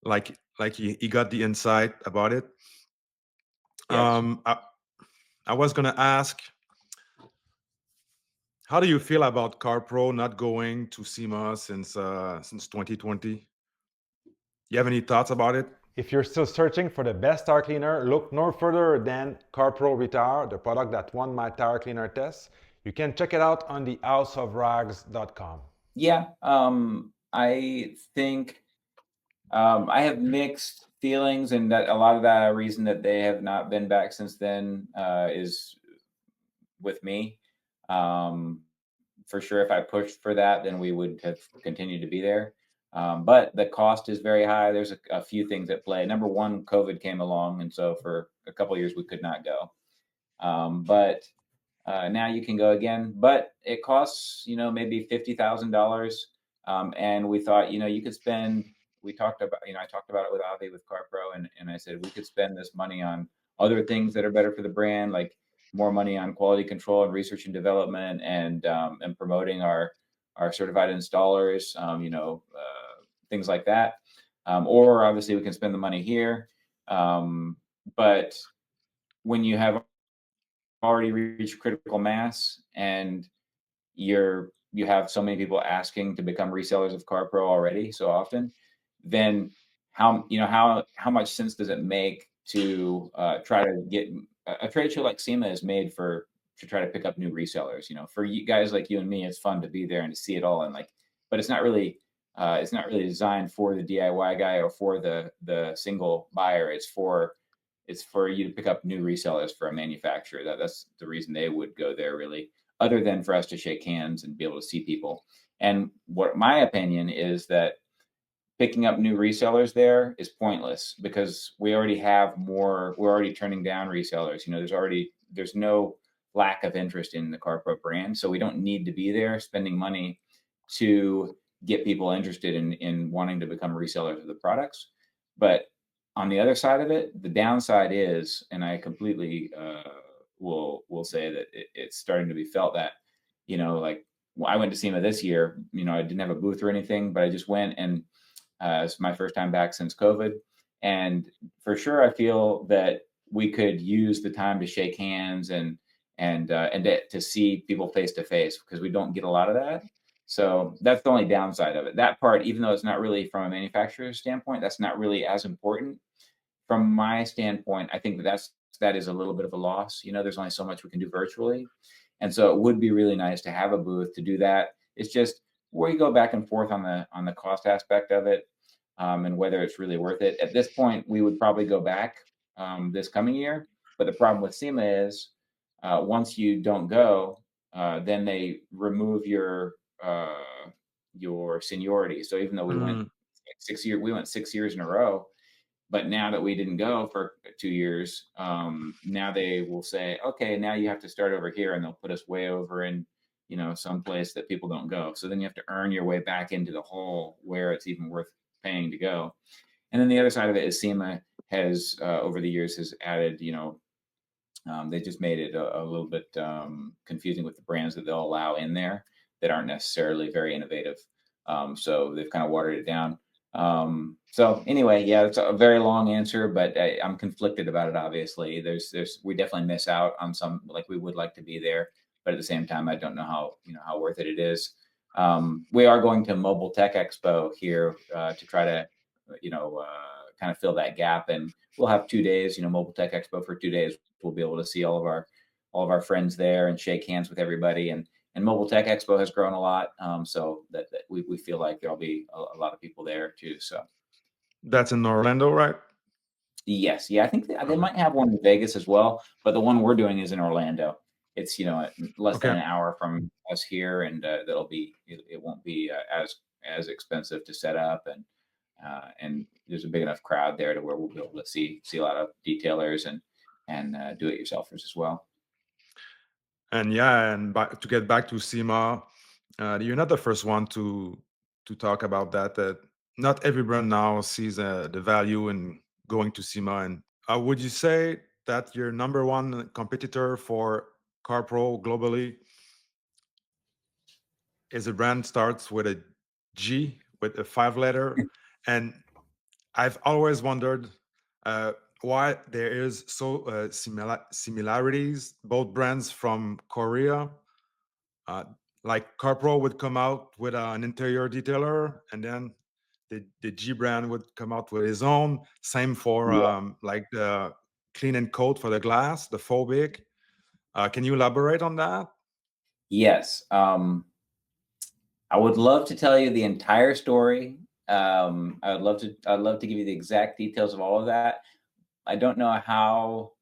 like he got the insight about it. Yes. I was gonna ask, how do you feel about CarPro not going to SEMA since 2020? You have any thoughts about it? If you're still searching for the best tire cleaner, look no further than CarPro Reset, the product that won my tire cleaner test. You can check it out on the houseofrags.com. Yeah. I think I have mixed feelings, and that a lot of that reason that they have not been back since then is with me. Um, for sure, if I pushed for that, then we would have continued to be there. But the cost is very high. There's a few things at play. Number one, COVID came along, and so for a couple of years we could not go. But now you can go again, but it costs, maybe $50,000. And we thought, you could spend, we talked about, I talked about it with Avi with CarPro, and I said, we could spend this money on other things that are better for the brand, like more money on quality control and research and development, and promoting our certified installers, things like that. Or obviously we can spend the money here. But when you have already reached critical mass and you have so many people asking to become resellers of CarPro already so often, then how much sense does it make to try to get a trade show like SEMA is made for to try to pick up new resellers. For you guys like you and me, it's fun to be there and to see it all, and but it's not really designed for the DIY guy or for the single buyer. It's for you to pick up new resellers for a manufacturer. That's the reason they would go there, really, other than for us to shake hands and be able to see people. And what my opinion is that picking up new resellers there is pointless, because we already have more. We're already turning down resellers. There's no lack of interest in the CarPro brand, so we don't need to be there spending money to get people interested in wanting to become resellers of the products. But on the other side of it, the downside is, and I completely will say that it's starting to be felt that, like, I went to SEMA this year. I didn't have a booth or anything, but I just went, and it's my first time back since COVID. And for sure, I feel that we could use the time to shake hands and to see people face to face, because we don't get a lot of that. So that's the only downside of it. That part, even though it's not really from a manufacturer's standpoint, that's not really as important. From my standpoint, I think that is a little bit of a loss. There's only so much we can do virtually. And so it would be really nice to have a booth to do that. It's just where you go back and forth on the cost aspect of it, and whether it's really worth it. At this point, we would probably go back this coming year. But the problem with SEMA is once you don't go, then they remove your seniority. So even though we went Mm, 6 years, we went 6 years in a row. But now that we didn't go for 2 years, now they will say, okay, now you have to start over here, and they'll put us way over in, some place that people don't go. So then you have to earn your way back into the hole where it's even worth paying to go. And then the other side of it is SEMA has, over the years, has added, they just made it a little bit confusing with the brands that they'll allow in there that aren't necessarily very innovative. So they've kind of watered it down. So anyway, yeah, it's a very long answer, but I'm conflicted about it. Obviously, we definitely miss out on some, like, we would like to be there, but at the same time, I don't know how worth it is. We are going to Mobile Tech Expo here to try to, kind of fill that gap, and we'll have 2 days. Mobile Tech Expo for 2 days. We'll be able to see all of our friends there and shake hands with everybody. And Mobile Tech Expo has grown a lot, so that we feel like there'll be a lot of people there too. So that's in Orlando, right? yes, yeah, I think they Okay. might have one in Vegas as well, but the one we're doing is in Orlando. It's less than Okay. an hour from us here, and it won't be as expensive to set up, and there's a big enough crowd there to where we'll be able to see a lot of detailers and do-it-yourselfers as well. And yeah, and to get back to SEMA, you're not the first one to talk about that. That not every brand now sees the value in going to SEMA. And would you say that your number one competitor for CarPro globally is a brand starts with a G, with a 5 letter, and I've always wondered why there is so similarities. Both brands from Korea, uh, like CarPro would come out with an interior detailer, and then the G brand would come out with his own. Same for Yeah. like the clean and coat for the glass, the phobic. Can you elaborate on that? Yes. I would love to tell you the entire story. I'd love to give you the exact details of all of that. I don't know how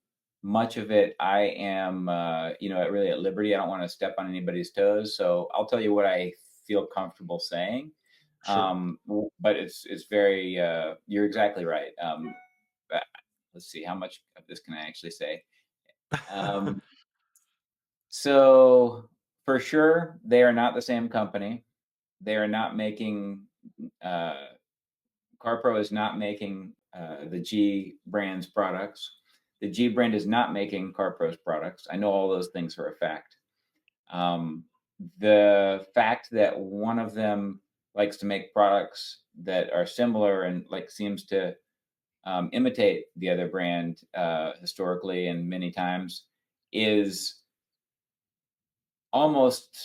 much of it I am, really at liberty. I don't want to step on anybody's toes, so I'll tell you what I feel comfortable saying. Sure. But it's very. You're exactly right. Uh, let's see, how much of this can I actually say? Um, so for sure, they are not the same company. They are not making. Uh, CarPro is not making the G brand's products. The G brand is not making CarPro's products. I know all those things for a fact. Um, the fact that one of them likes to make products that are similar and like seems to imitate the other brand historically and many times is almost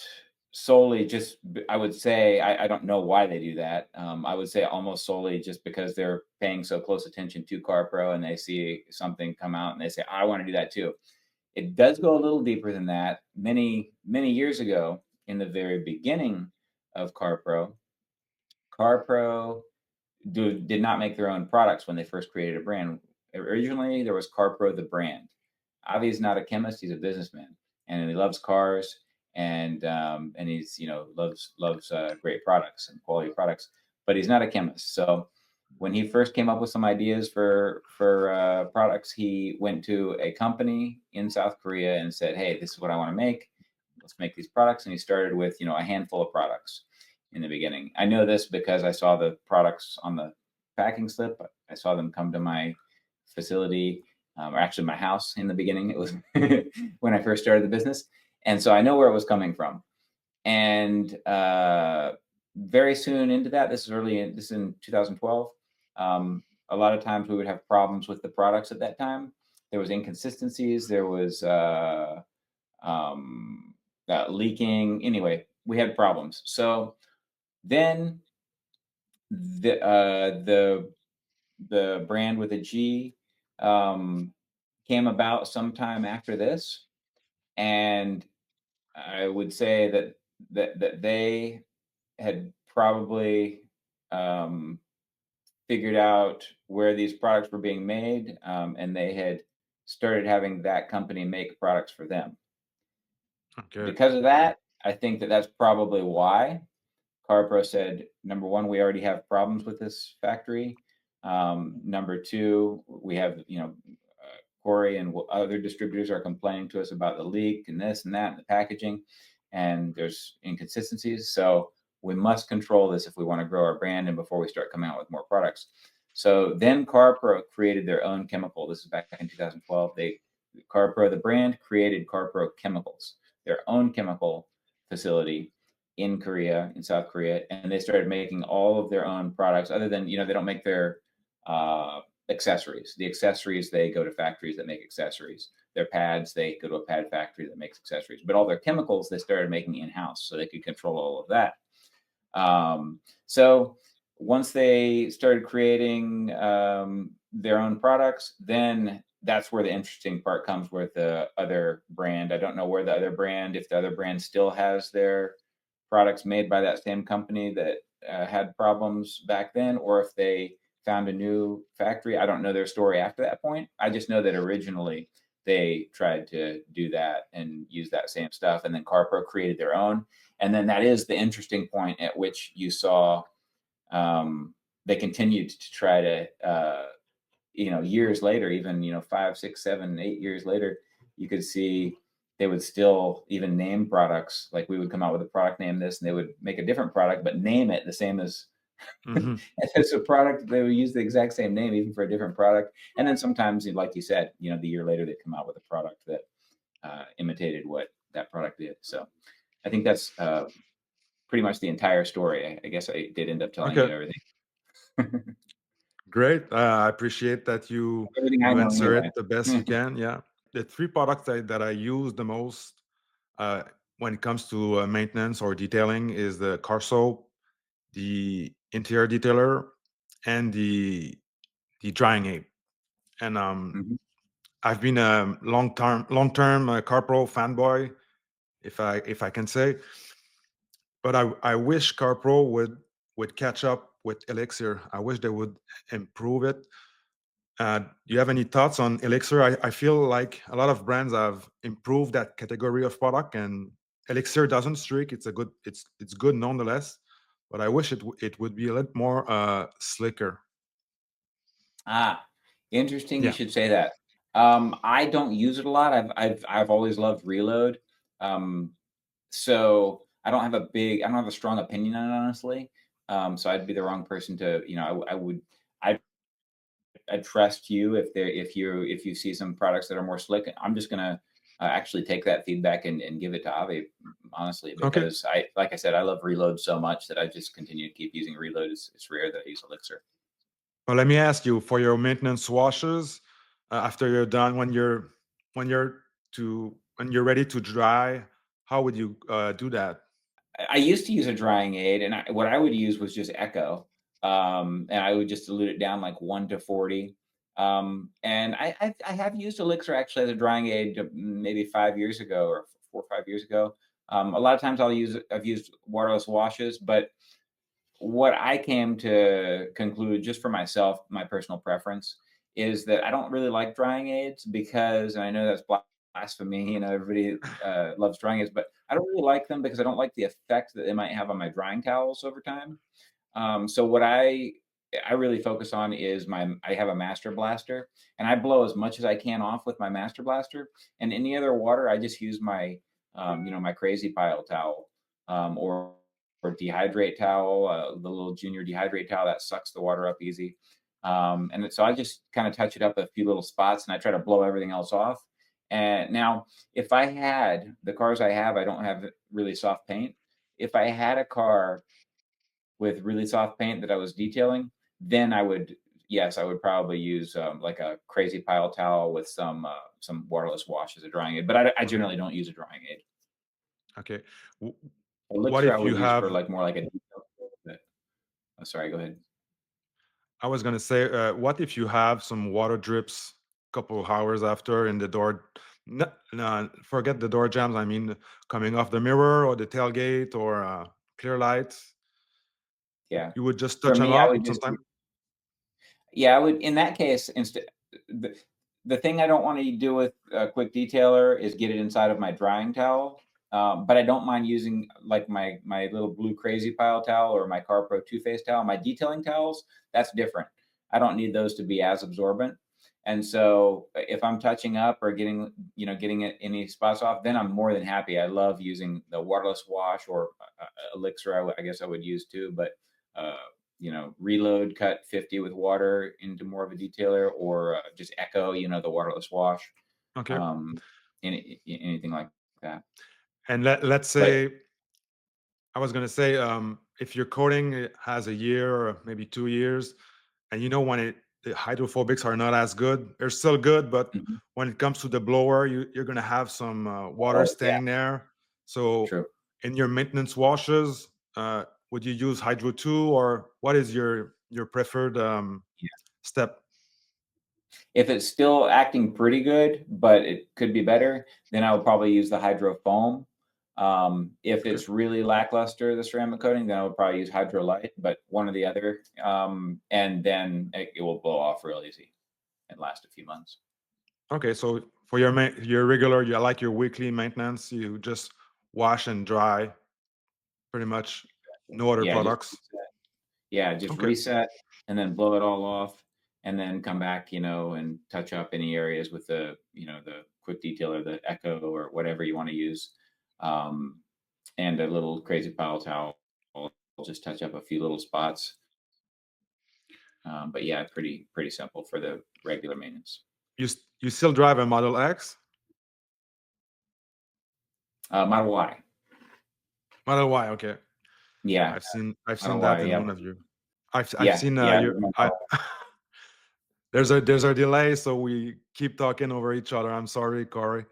solely just I would say I don't know why they do that. I would say almost solely just because they're paying so close attention to CarPro and they see something come out and they say, I want to do that too. It does go a little deeper than that. Many years ago, in the very beginning of CarPro did not make their own products when they first created a brand. Originally, there was CarPro the brand. Avi is not a chemist; he's a businessman, and he loves cars, and he's loves great products and quality products, but he's not a chemist. So when he first came up with some ideas for products, he went to a company in South Korea and said, "Hey, this is what I want to make. Let's make these products." And he started with a handful of products in the beginning. I know this because I saw the products on the packing slip. I saw them come to my facility, or actually my house in the beginning. It was when I first started the business. And so I know where it was coming from. And very soon into that, this is in 2012. A lot of times we would have problems with the products at that time. There was inconsistencies. There was leaking. Anyway, we had problems. So then the brand with a G came about sometime after this, and I would say that they had probably figured out where these products were being made, and they had started having that company make products for them. Okay. Because of that, I think that that's probably why CarPro said, number one, we already have problems with this factory. Number two, we have, Corey and other distributors are complaining to us about the leak and this and that and the packaging, and there's inconsistencies. So we must control this if we want to grow our brand and before we start coming out with more products. So then CarPro created their own chemical. This is back in 2012. CarPro, the brand, created CarPro Chemicals, their own chemical facility in Korea, in South Korea, and they started making all of their own products. Other than they don't make their accessories. The accessories, they go to factories that make accessories. Their pads, they go to a pad factory that makes accessories. But all their chemicals, they started making in-house, so they could control all of that. So once they started creating their own products, then that's where the interesting part comes with the other brand. I don't know where the other brand, if the other brand still has their products made by that same company that had problems back then, or if they found a new factory. I don't know their story after that point. I just know that originally they tried to do that and use that same stuff, and then CarPro created their own. And then that is the interesting point at which you saw they continued to try to, years later, even 5, 6, 7, 8 years later, you could see they would still even name products. Like we would come out with a product name this, and they would make a different product, but name it the same as Hmm. If it's a product, they will use the exact same name, even for a different product. And then sometimes, like you said, the year later they come out with a product that imitated what that product did. So I think that's pretty much the entire story. I guess I did end up telling you Okay, everything. great. I appreciate that Everything I you know answer it anyway. the best you can. Yeah, the three products that I use the most uh, when it comes to maintenance or detailing is the car soap, the interior detailer, and the drying aid. And Mhm. I've been a long term CarPro fanboy, if I can say. But I wish CarPro would catch up with Elixir. I wish they would improve it. Do you have any thoughts on Elixir? I feel like a lot of brands have improved that category of product, and Elixir doesn't streak. It's good nonetheless, but I wish it would be a little more slicker. Ah, interesting. You Yeah. should say that. I don't use it a lot. I've always loved Reload. Um, so I don't have a strong opinion on it, honestly. So I'd be the wrong person to, I I trust you if you see some products that are more slick. I'm just gonna actually take that feedback and give it to Avi, honestly, Okay. because like I said, I love Reload so much that I just continue to keep using Reload. It's rare that I use Elixir. Well, let me ask you for your maintenance washes after you're done when you're when you're ready to dry. How would you do that? I used to use a drying aid, and what I would use was just Echo, and I would just dilute it down like 1 to 40. And I have used Elixir actually as a drying aid maybe 5 years ago or 4 or 5 years ago. A lot of times I've used waterless washes, but what I came to conclude just for myself, my personal preference, is that I don't really like drying aids because, and I know that's blasphemy, everybody loves drying aids, but I don't really like them because I don't like the effect that they might have on my drying towels over time. So what I really focus on is I have a master blaster, and I blow as much as I can off with my master blaster. And any other water, I just use my my crazy pile towel, or dehydrate towel, the little junior dehydrate towel that sucks the water up easy. So I just kind of touch it up a few little spots, and I try to blow everything else off. And now, if I had the cars I have, I don't have really soft paint. If I had a car with really soft paint that I was detailing, then yes, I would probably use like a crazy pile towel with some waterless wash as a drying aid. But I Okay. generally don't use a drying aid. Okay. W- What Elixir I if you would use for have? like more like a detail. But, sorry, go ahead. I was gonna say, what if you have some water drips couple of hours after in the door? No, no, forget the door jams. I mean, coming off the mirror or the tailgate or clear lights. Yeah, You would just for touch them me, I up would just sometime. yeah, I would in that case instead. The, the thing I don't want to do with a quick detailer is get it inside of my drying towel. But I don't mind using like my little blue crazy pile towel or my CarPro two-phase towel. My detailing towels, that's different. I don't need those to be as absorbent. And so if I'm touching up or getting it any spots off, then I'm more than happy. I love using the waterless wash or Elixir. I guess I would use too, but uh, Reload cut 50 with water into more of a detailer, or just Echo, the waterless wash, Okay. um, anything like that. And let's But say I was gonna say, if your coating has a year or maybe 2 years, and when the hydrophobics are not as good, they're still good, but mhm. when it comes to the blower, you're gonna have some water Oh yeah, staying there. So true. in your maintenance washes, would you use Hydro 2 or what is your preferred step? If it's still acting pretty good, but it could be better, then I would probably use the hydro foam. If Okay. it's really lackluster, the ceramic coating, then I would probably use hydro light, but one or the other. And then it will blow off real easy and last a few months. Okay, so for your regular, you like your weekly maintenance, you just wash and dry pretty much, no other Yeah, just products. just Okay. reset and then blow it all off, and then come back, and touch up any areas with the quick detail or the Echo or whatever you want to use. Um, and a little crazy pile towel. I'll just touch up a few little spots. But yeah, pretty simple for the regular maintenance. You still drive a Model X? Model Y. Model Y, okay. Yeah, I've Model seen that Y. in Yeah, one of you. I've yeah, seen yeah. your there's a delay, so we keep talking over each other. I'm sorry, Corey.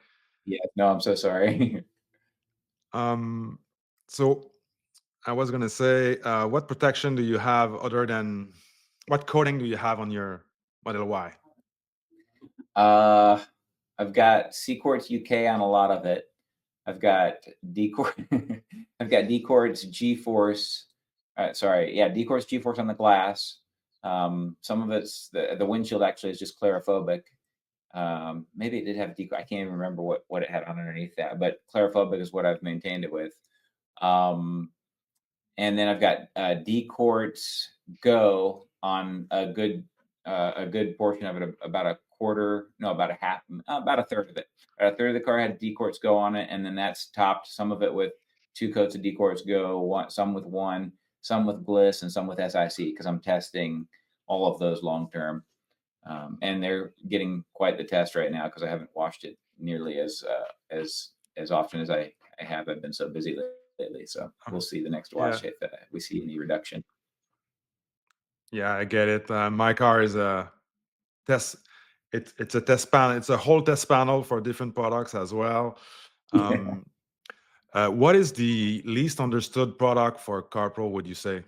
Yeah. No, I'm so sorry. Um, so I was gonna say, what protection do you have other than what coating do you have on your Model Y? uh, I've got CQuartz UK on a lot of it. I've got DQuartz. I've got DQuartz G-force. Sorry, yeah, DQuartz G-force on the glass. Some of it's the windshield actually is just clarophobic. Maybe it did have DQuartz. I can't even remember what it had on underneath that, but clarophobic is what I've maintained it with. Um, and then I've got DQuartz Go on a good portion of it, about a quarter, no, about a half, about a third of it. A third of the car had DQuartz Go on it, and then that's topped some of it with 2 coats of DQuartz Go, some with one, some with Bliss, and some with SIC because I'm testing all of those long term. And they're getting quite the test right now because I haven't washed it nearly as often as I have. I've been so busy lately, so we'll see the next Yeah, wash if we see any reduction. yeah, I get it. My car is a test. It's a test panel. It's a whole test panel for different products as well. Yeah, Um, what is the least understood product for CarPro, would you say?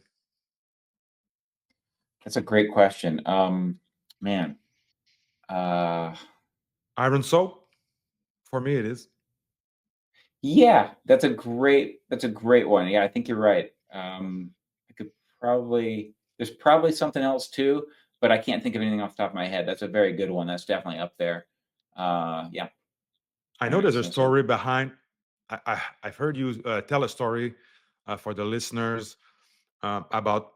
that's a great question. Man, uh, Iron soap? For me, it is. yeah, that's a great one. Yeah, I think you're right. I could probably there's probably something else too, but I can't think of anything off the top of my head. That's a very good one. That's definitely up there. Yeah, I know iron there's a sensor. story behind. I've heard you tell a story for the listeners about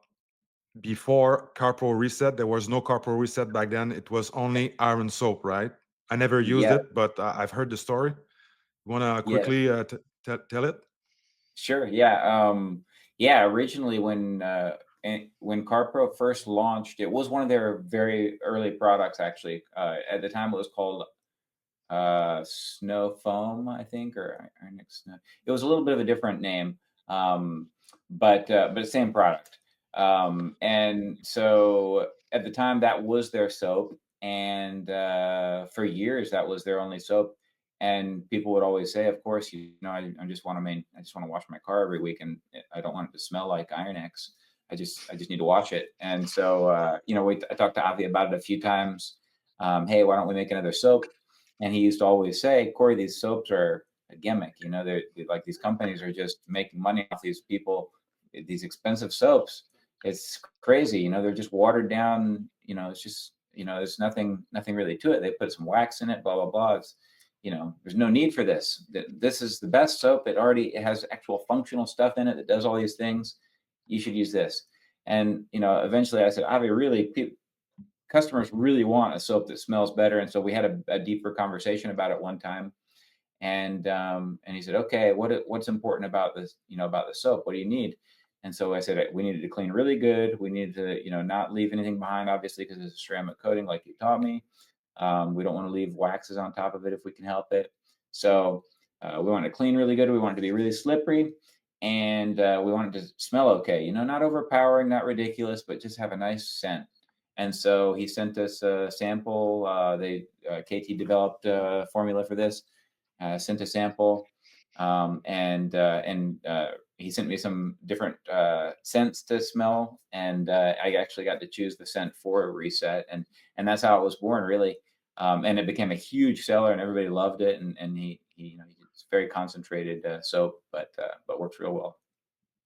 before CarPro Reset. There was no CarPro Reset back then. It was only iron soap, right? I never used Yeah, it, but I've heard the story. You want to yeah. quickly tell it? Sure. Yeah. Yeah. Originally, when CarPro first launched, it was one of their very early products. Actually, at the time, it was called Snow Foam, I think, or Snow. It was a little bit of a different name, but same product. And so at the time, that was their soap, and for years, that was their only soap. And people would always say, of course, I just want to wash my car every week, and I don't want it to smell like Iron X. I just need to wash it. And so, I talked to Avi about it a few times. Hey, why don't we make another soap? And he used to always say, Corey, these soaps are a gimmick. They're like these companies are just making money off these people, these expensive soaps. It's crazy. They're just watered down. It's just, there's nothing really to it. They put some wax in it, blah, blah, blah. There's no need for this. This is the best soap. It has actual functional stuff in it that does all these things. You should use this. And, eventually I said, Avi, really, customers really want a soap that smells better. And so we had a deeper conversation about it one time. And he said, okay, what's important about this, about the soap? What do you need? And so I said, we needed to clean really good. We needed to, not leave anything behind, obviously, because it's a ceramic coating, like you taught me. We don't want to leave waxes on top of it if we can help it. So we want to clean really good. We want it to be really slippery. And we want it to smell okay, not overpowering, not ridiculous, but just have a nice scent. And so he sent us a sample. KT developed a formula for this, sent a sample, and he sent me some different scents to smell, and I actually got to choose the scent for a Reset, and that's how it was born, really. And it became a huge seller, and everybody loved it. And it's very concentrated soap, but works real well.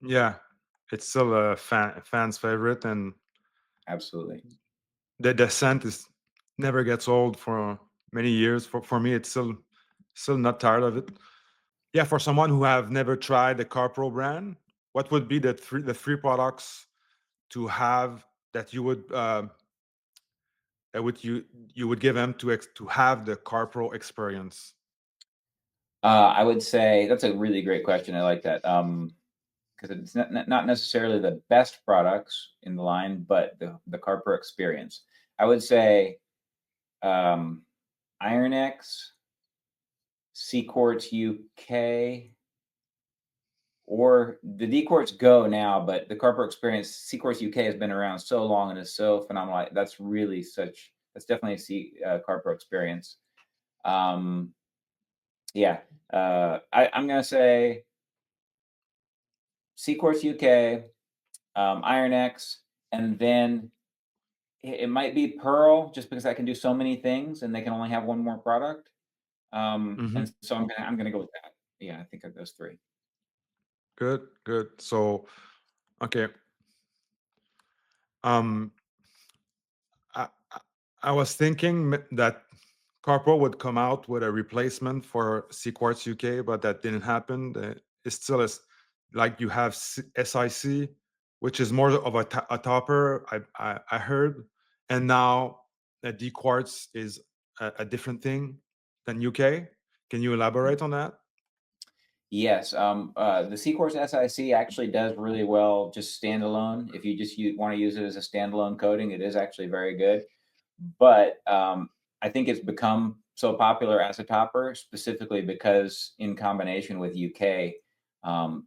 Yeah, it's still a fan's favorite, and Absolutely. the scent is never gets old for many years. For me, it's still not tired of it. Yeah, for someone who have never tried the CarPro brand, what would be the three products to have that you would give them to have the CarPro experience? I would say that's a really great question. I like that. because it's not necessarily the best products in the line, but the CarPro experience. I would say IronX, CQuartz UK, or the DQuartz Go now, but the CarPro experience, CQuartz UK has been around so long and is so phenomenal. That's definitely a CarPro experience. Yeah, I'm gonna say CQuartz UK, IronX, and then it might be Pearl, just because I can do so many things and they can only have one more product. Mhm. And so I'm gonna go with that. Yeah, I think of those three. Good, good. So, okay. Um, I, I I was thinking that CarPro would come out with a replacement for CQuartz UK, but that didn't happen. It's still like you have SIC, which is more of a topper, I heard, and now DQuartz is a different thing than UK. Can you elaborate on that? Yes, the CQuartz SIC actually does really well just standalone. If you just want to use it as a standalone coating, it is actually very good. But I think it's become so popular as a topper specifically because in combination with UK,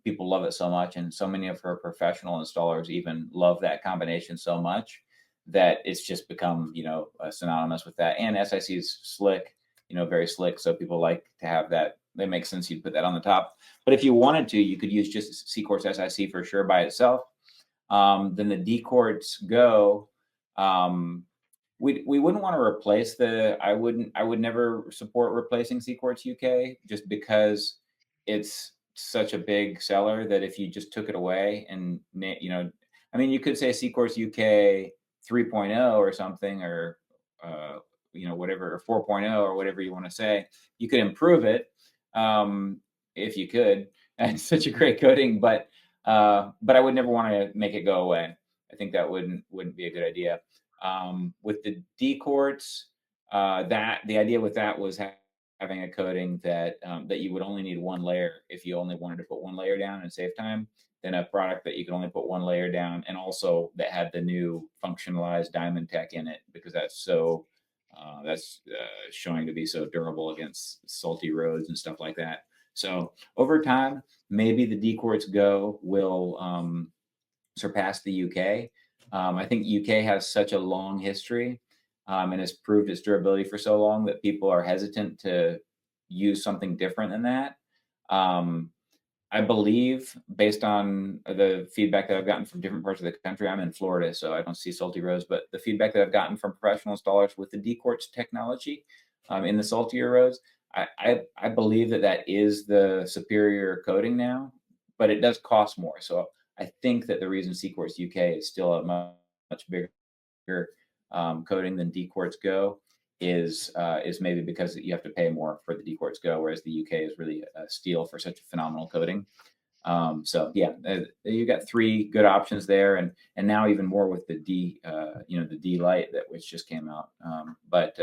people love it so much, and so many of her professional installers even love that combination so much that it's just become, synonymous with that. And SIC is slick, very slick, so people like to have that. It makes sense you'd put that on the top. But if you wanted to, you could use just CQuartz SIC for sure by itself. Then the DQuartz Go. We wouldn't want to replace I would never support replacing CQuartz UK just because it's such a big seller that if you just took it away and, I mean, you could say CQuartz UK 3.0 or something, or, whatever, or 4.0 or whatever you want to say, you could improve it. If you could, and it's such a great coating, but I would never want to make it go away. I think that wouldn't be a good idea. With the DQuartz, that the idea with that was having a coating that you would only need one layer if you only wanted to put one layer down and save time. Then a product that you could only put one layer down, and also that had the new functionalized diamond tech in it, because that's showing to be so durable against salty roads and stuff like that. So over time, maybe the DQuartz Go will surpass the UK. I think UK has such a long history and has proved its durability for so long that people are hesitant to use something different than that. Um, I believe, based on the feedback that I've gotten from different parts of the country, I'm in Florida, so I don't see salty roads, but the feedback that I've gotten from professional installers with the DQuartz technology in the saltier roads, I believe that is the superior coating now, but it does cost more. So I think that the reason CQuartz UK is still a much bigger coating than DQuartz Go is maybe because you have to pay more for the DQuartz Go, whereas the UK is really a steal for such a phenomenal coating. So yeah, you got three good options there, and now even more with the the D Lite which just came out. But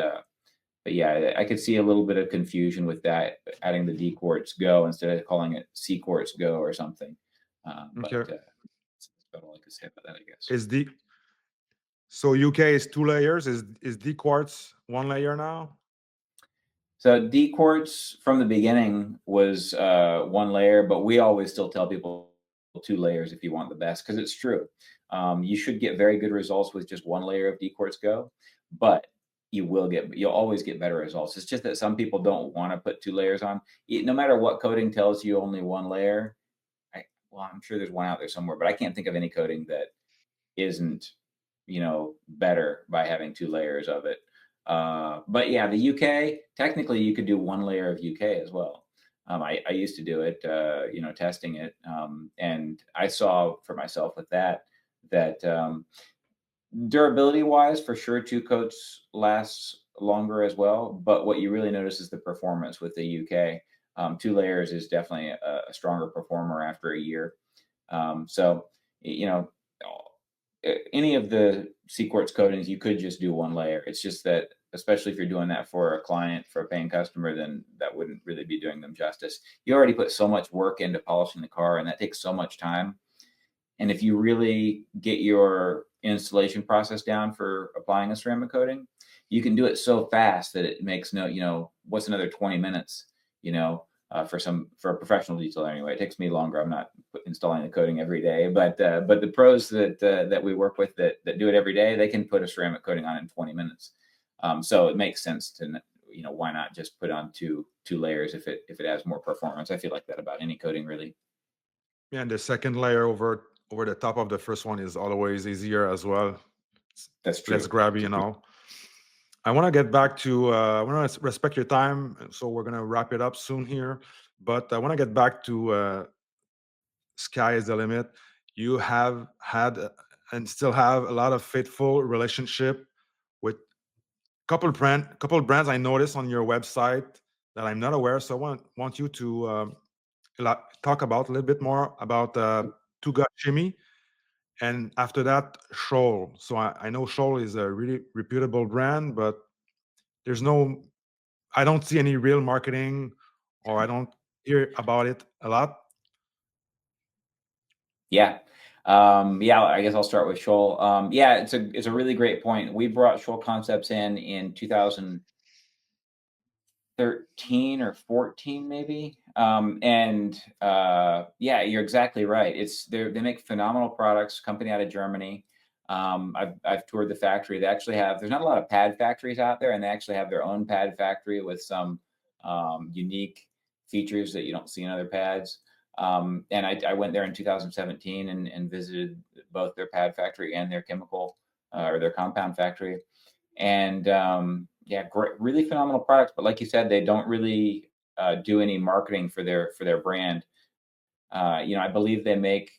yeah, I could see a little bit of confusion with that, adding the DQuartz Go instead of calling it CQuartz Go or something. But Okay. that's about all I could say about that, I guess. Is the So UK is 2 layers. Is DQuartz 1 layer now? So DQuartz from the beginning was one layer, but we always still tell people 2 layers if you want the best, because it's true. You should get very good results with just one layer of DQuartz Go, but you'll always get better results. It's just that some people don't want to put 2 layers on. No matter what coating tells you only one layer. Well, I'm sure there's one out there somewhere, but I can't think of any coating that isn't better by having 2 layers of it. But yeah, the UK, technically you could do one layer of UK as well. I used to do it, testing it, and I saw for myself with that durability wise, for sure, 2 coats lasts longer as well. But what you really notice is the performance with the UK. 2 layers is definitely a stronger performer after a year. So, you know, any of the CQuartz coatings, you could just do one layer. It's just that, especially if you're doing that for a client, for a paying customer, then that wouldn't really be doing them justice. You already put so much work into polishing the car, and that takes so much time. And if you really get your installation process down for applying a ceramic coating, you can do it so fast that it makes no, what's another 20 minutes, for a professional detailer anyway. It takes me longer. I'm not installing the coating every day, but the pros that we work with that do it every day, they can put a ceramic coating on in 20 minutes. So it makes sense to, why not just put on two layers if it has more performance. I feel like that about any coating, really. Yeah, and the second layer over the top of the first one is always easier as well. That's true. Less grabby and all. I want to get back to, I want to respect your time, so we're going to wrap it up soon here. But I want to get back to sky is the limit. You have had and still have a lot of faithful relationship with couple brands I noticed on your website that I'm not aware. So I want you to talk about a little bit more about Tuga Chimmy, and after that, Scholl. So I know Scholl is a really reputable brand, but I don't see any real marketing, or I don't hear about it a lot. Yeah. I guess I'll start with Scholl. Yeah, it's a really great point. We brought Scholl Concepts in 2013 or 14, maybe. Yeah, you're exactly right. They make phenomenal products. Company out of Germany. I've toured the factory. There's not a lot of pad factories out there, and they actually have their own pad factory with some unique features that you don't see in other pads. And I went there in 2017 and visited both their pad factory and their chemical or their compound factory. And yeah, great, really phenomenal products. But like you said, they don't really do any marketing for their brand. I believe they make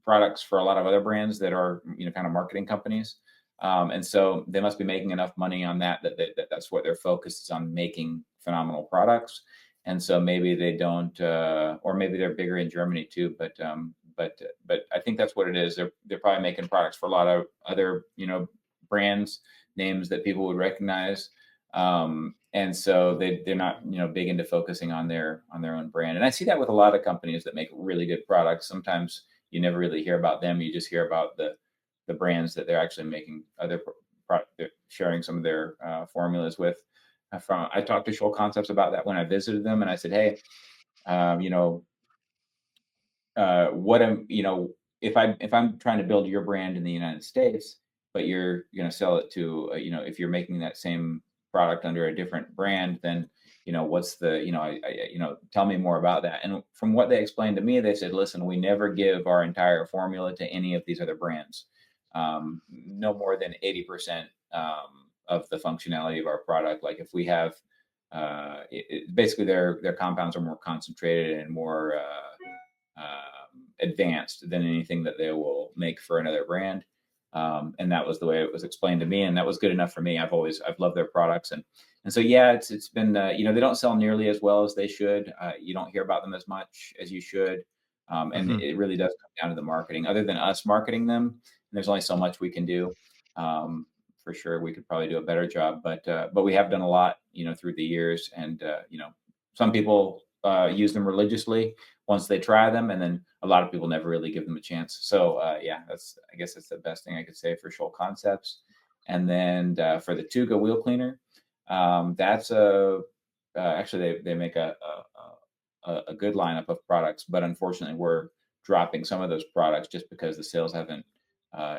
products for a lot of other brands that are kind of marketing companies. And so they must be making enough money on that's what their focus is, on making phenomenal products. And so maybe they don't, or maybe they're bigger in Germany too. But I think that's what it is. They're probably making products for a lot of other brands, names that people would recognize. And so they're not big into focusing on their own brand. And I see that with a lot of companies that make really good products. Sometimes you never really hear about them. You just hear about the brands that they're actually making they're sharing some of their formulas with. I talked to Scholl Concepts about that when I visited them, and I said, hey, if I'm trying to build your brand in the United States, but you're going to sell it to, if you're making that same product under a different brand, then, what's the, tell me more about that. And from what they explained to me, they said, listen, we never give our entire formula to any of these other brands. No more than 80% of the functionality of our product. Like if we have, basically their compounds are more concentrated and more advanced than anything that they will make for another brand. And that was the way it was explained to me, and that was good enough for me. I've loved their products, and so yeah, it's been they don't sell nearly as well as they should. You don't hear about them as much as you should, and it really does come down to the marketing. Other than us marketing them, and there's only so much we can do. For sure, we could probably do a better job, but we have done a lot, through the years, and some people use them religiously once they try them, and then a lot of people never really give them a chance. So yeah, I guess that's the best thing I could say for Scholl Concepts. And then for the Tuga wheel cleaner, that's actually they make a good lineup of products, but unfortunately we're dropping some of those products just because the sales it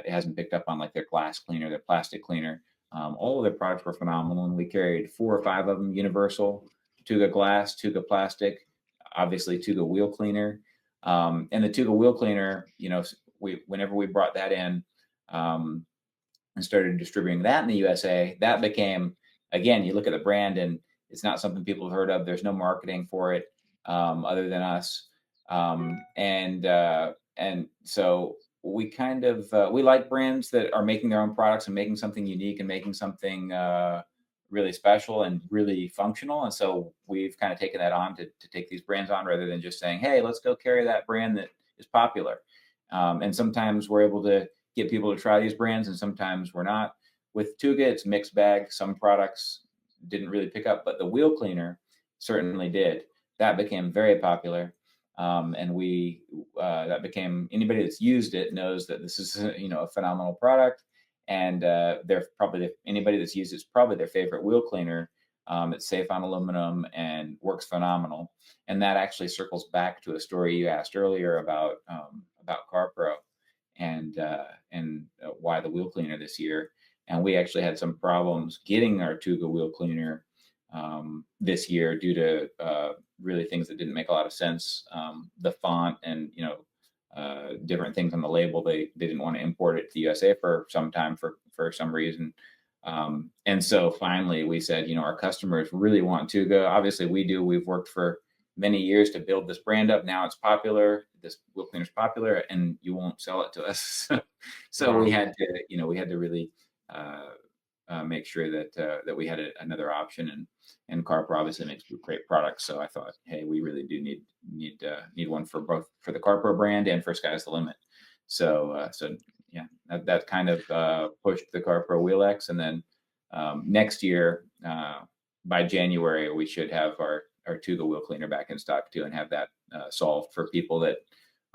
hasn't picked up on like their glass cleaner, their plastic cleaner. All of their products were phenomenal, and we carried 4 or 5 of them: universal, Tuga glass, Tuga plastic, obviously Tuga wheel cleaner. And the Tuga wheel cleaner, whenever we brought that in and started distributing that in the USA, that became, again, you look at the brand and it's not something people have heard of. There's no marketing for it other than us. And so we kind of, we like brands that are making their own products and making something unique and making something really special and really functional. And so we've kind of taken that on to take these brands on, rather than just saying, hey, let's go carry that brand that is popular. And sometimes we're able to get people to try these brands, and sometimes we're not. With Tuga, it's mixed bag. Some products didn't really pick up, but the wheel cleaner certainly did. That became very popular. And that became, anybody that's used it knows that this is a phenomenal product, and they're probably anybody that's used it's probably their favorite wheel cleaner. It's safe on aluminum and works phenomenal. And that actually circles back to a story you asked earlier about CarPro and why the wheel cleaner this year. And we actually had some problems getting our Tuga wheel cleaner this year due to really things that didn't make a lot of sense. The font and different things on the label, they didn't want to import it to the USA for some time for some reason. And so finally we said, our customers really want Tuga. Obviously we do. We've worked for many years to build this brand up. Now it's popular. This wheel cleaner is popular, and you won't sell it to us. So we had to really make sure that we had another option, and CarPro obviously makes great products. So I thought, hey, we really do need one for both, for the CarPro brand and for Sky's the Limit. So yeah, that kind of pushed the CarPro Wheel X, and then next year by January we should have our Tuga wheel cleaner back in stock too, and have that solved for people that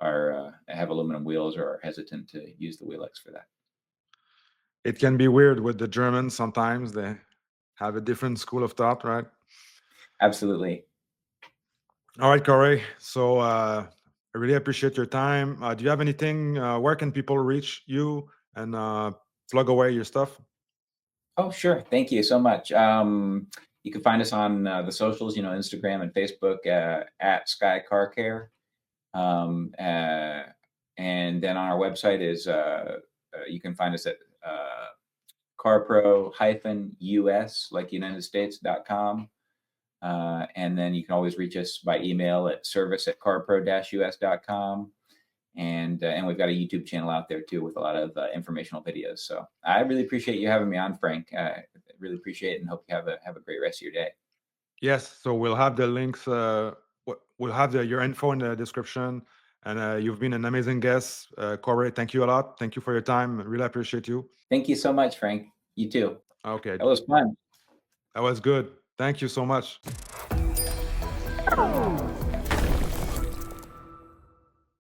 have aluminum wheels or are hesitant to use the Wheel X for that. It can be weird with the Germans. Sometimes they have a different school of thought, right? Absolutely. All right, Corey. So I really appreciate your time. Do you have anything? Where can people reach you and plug away your stuff? Oh, sure. Thank you so much. You can find us on the socials, Instagram and Facebook at Sky Car Care. And then on our website is you can find us at CarPro-US, like United States.com. And then you can always reach us by email at service@carpro-us.com. And we've got a YouTube channel out there too with a lot of informational videos. So I really appreciate you having me on, Frank. I really appreciate it, and hope you have a great rest of your day. Yes. So we'll have the links. We'll have your info in the description. And you've been an amazing guest, Corey. Thank you a lot. Thank you for your time. I really appreciate you. Thank you so much, Frank. You too. Okay. That was fun. That was good. Thank you so much.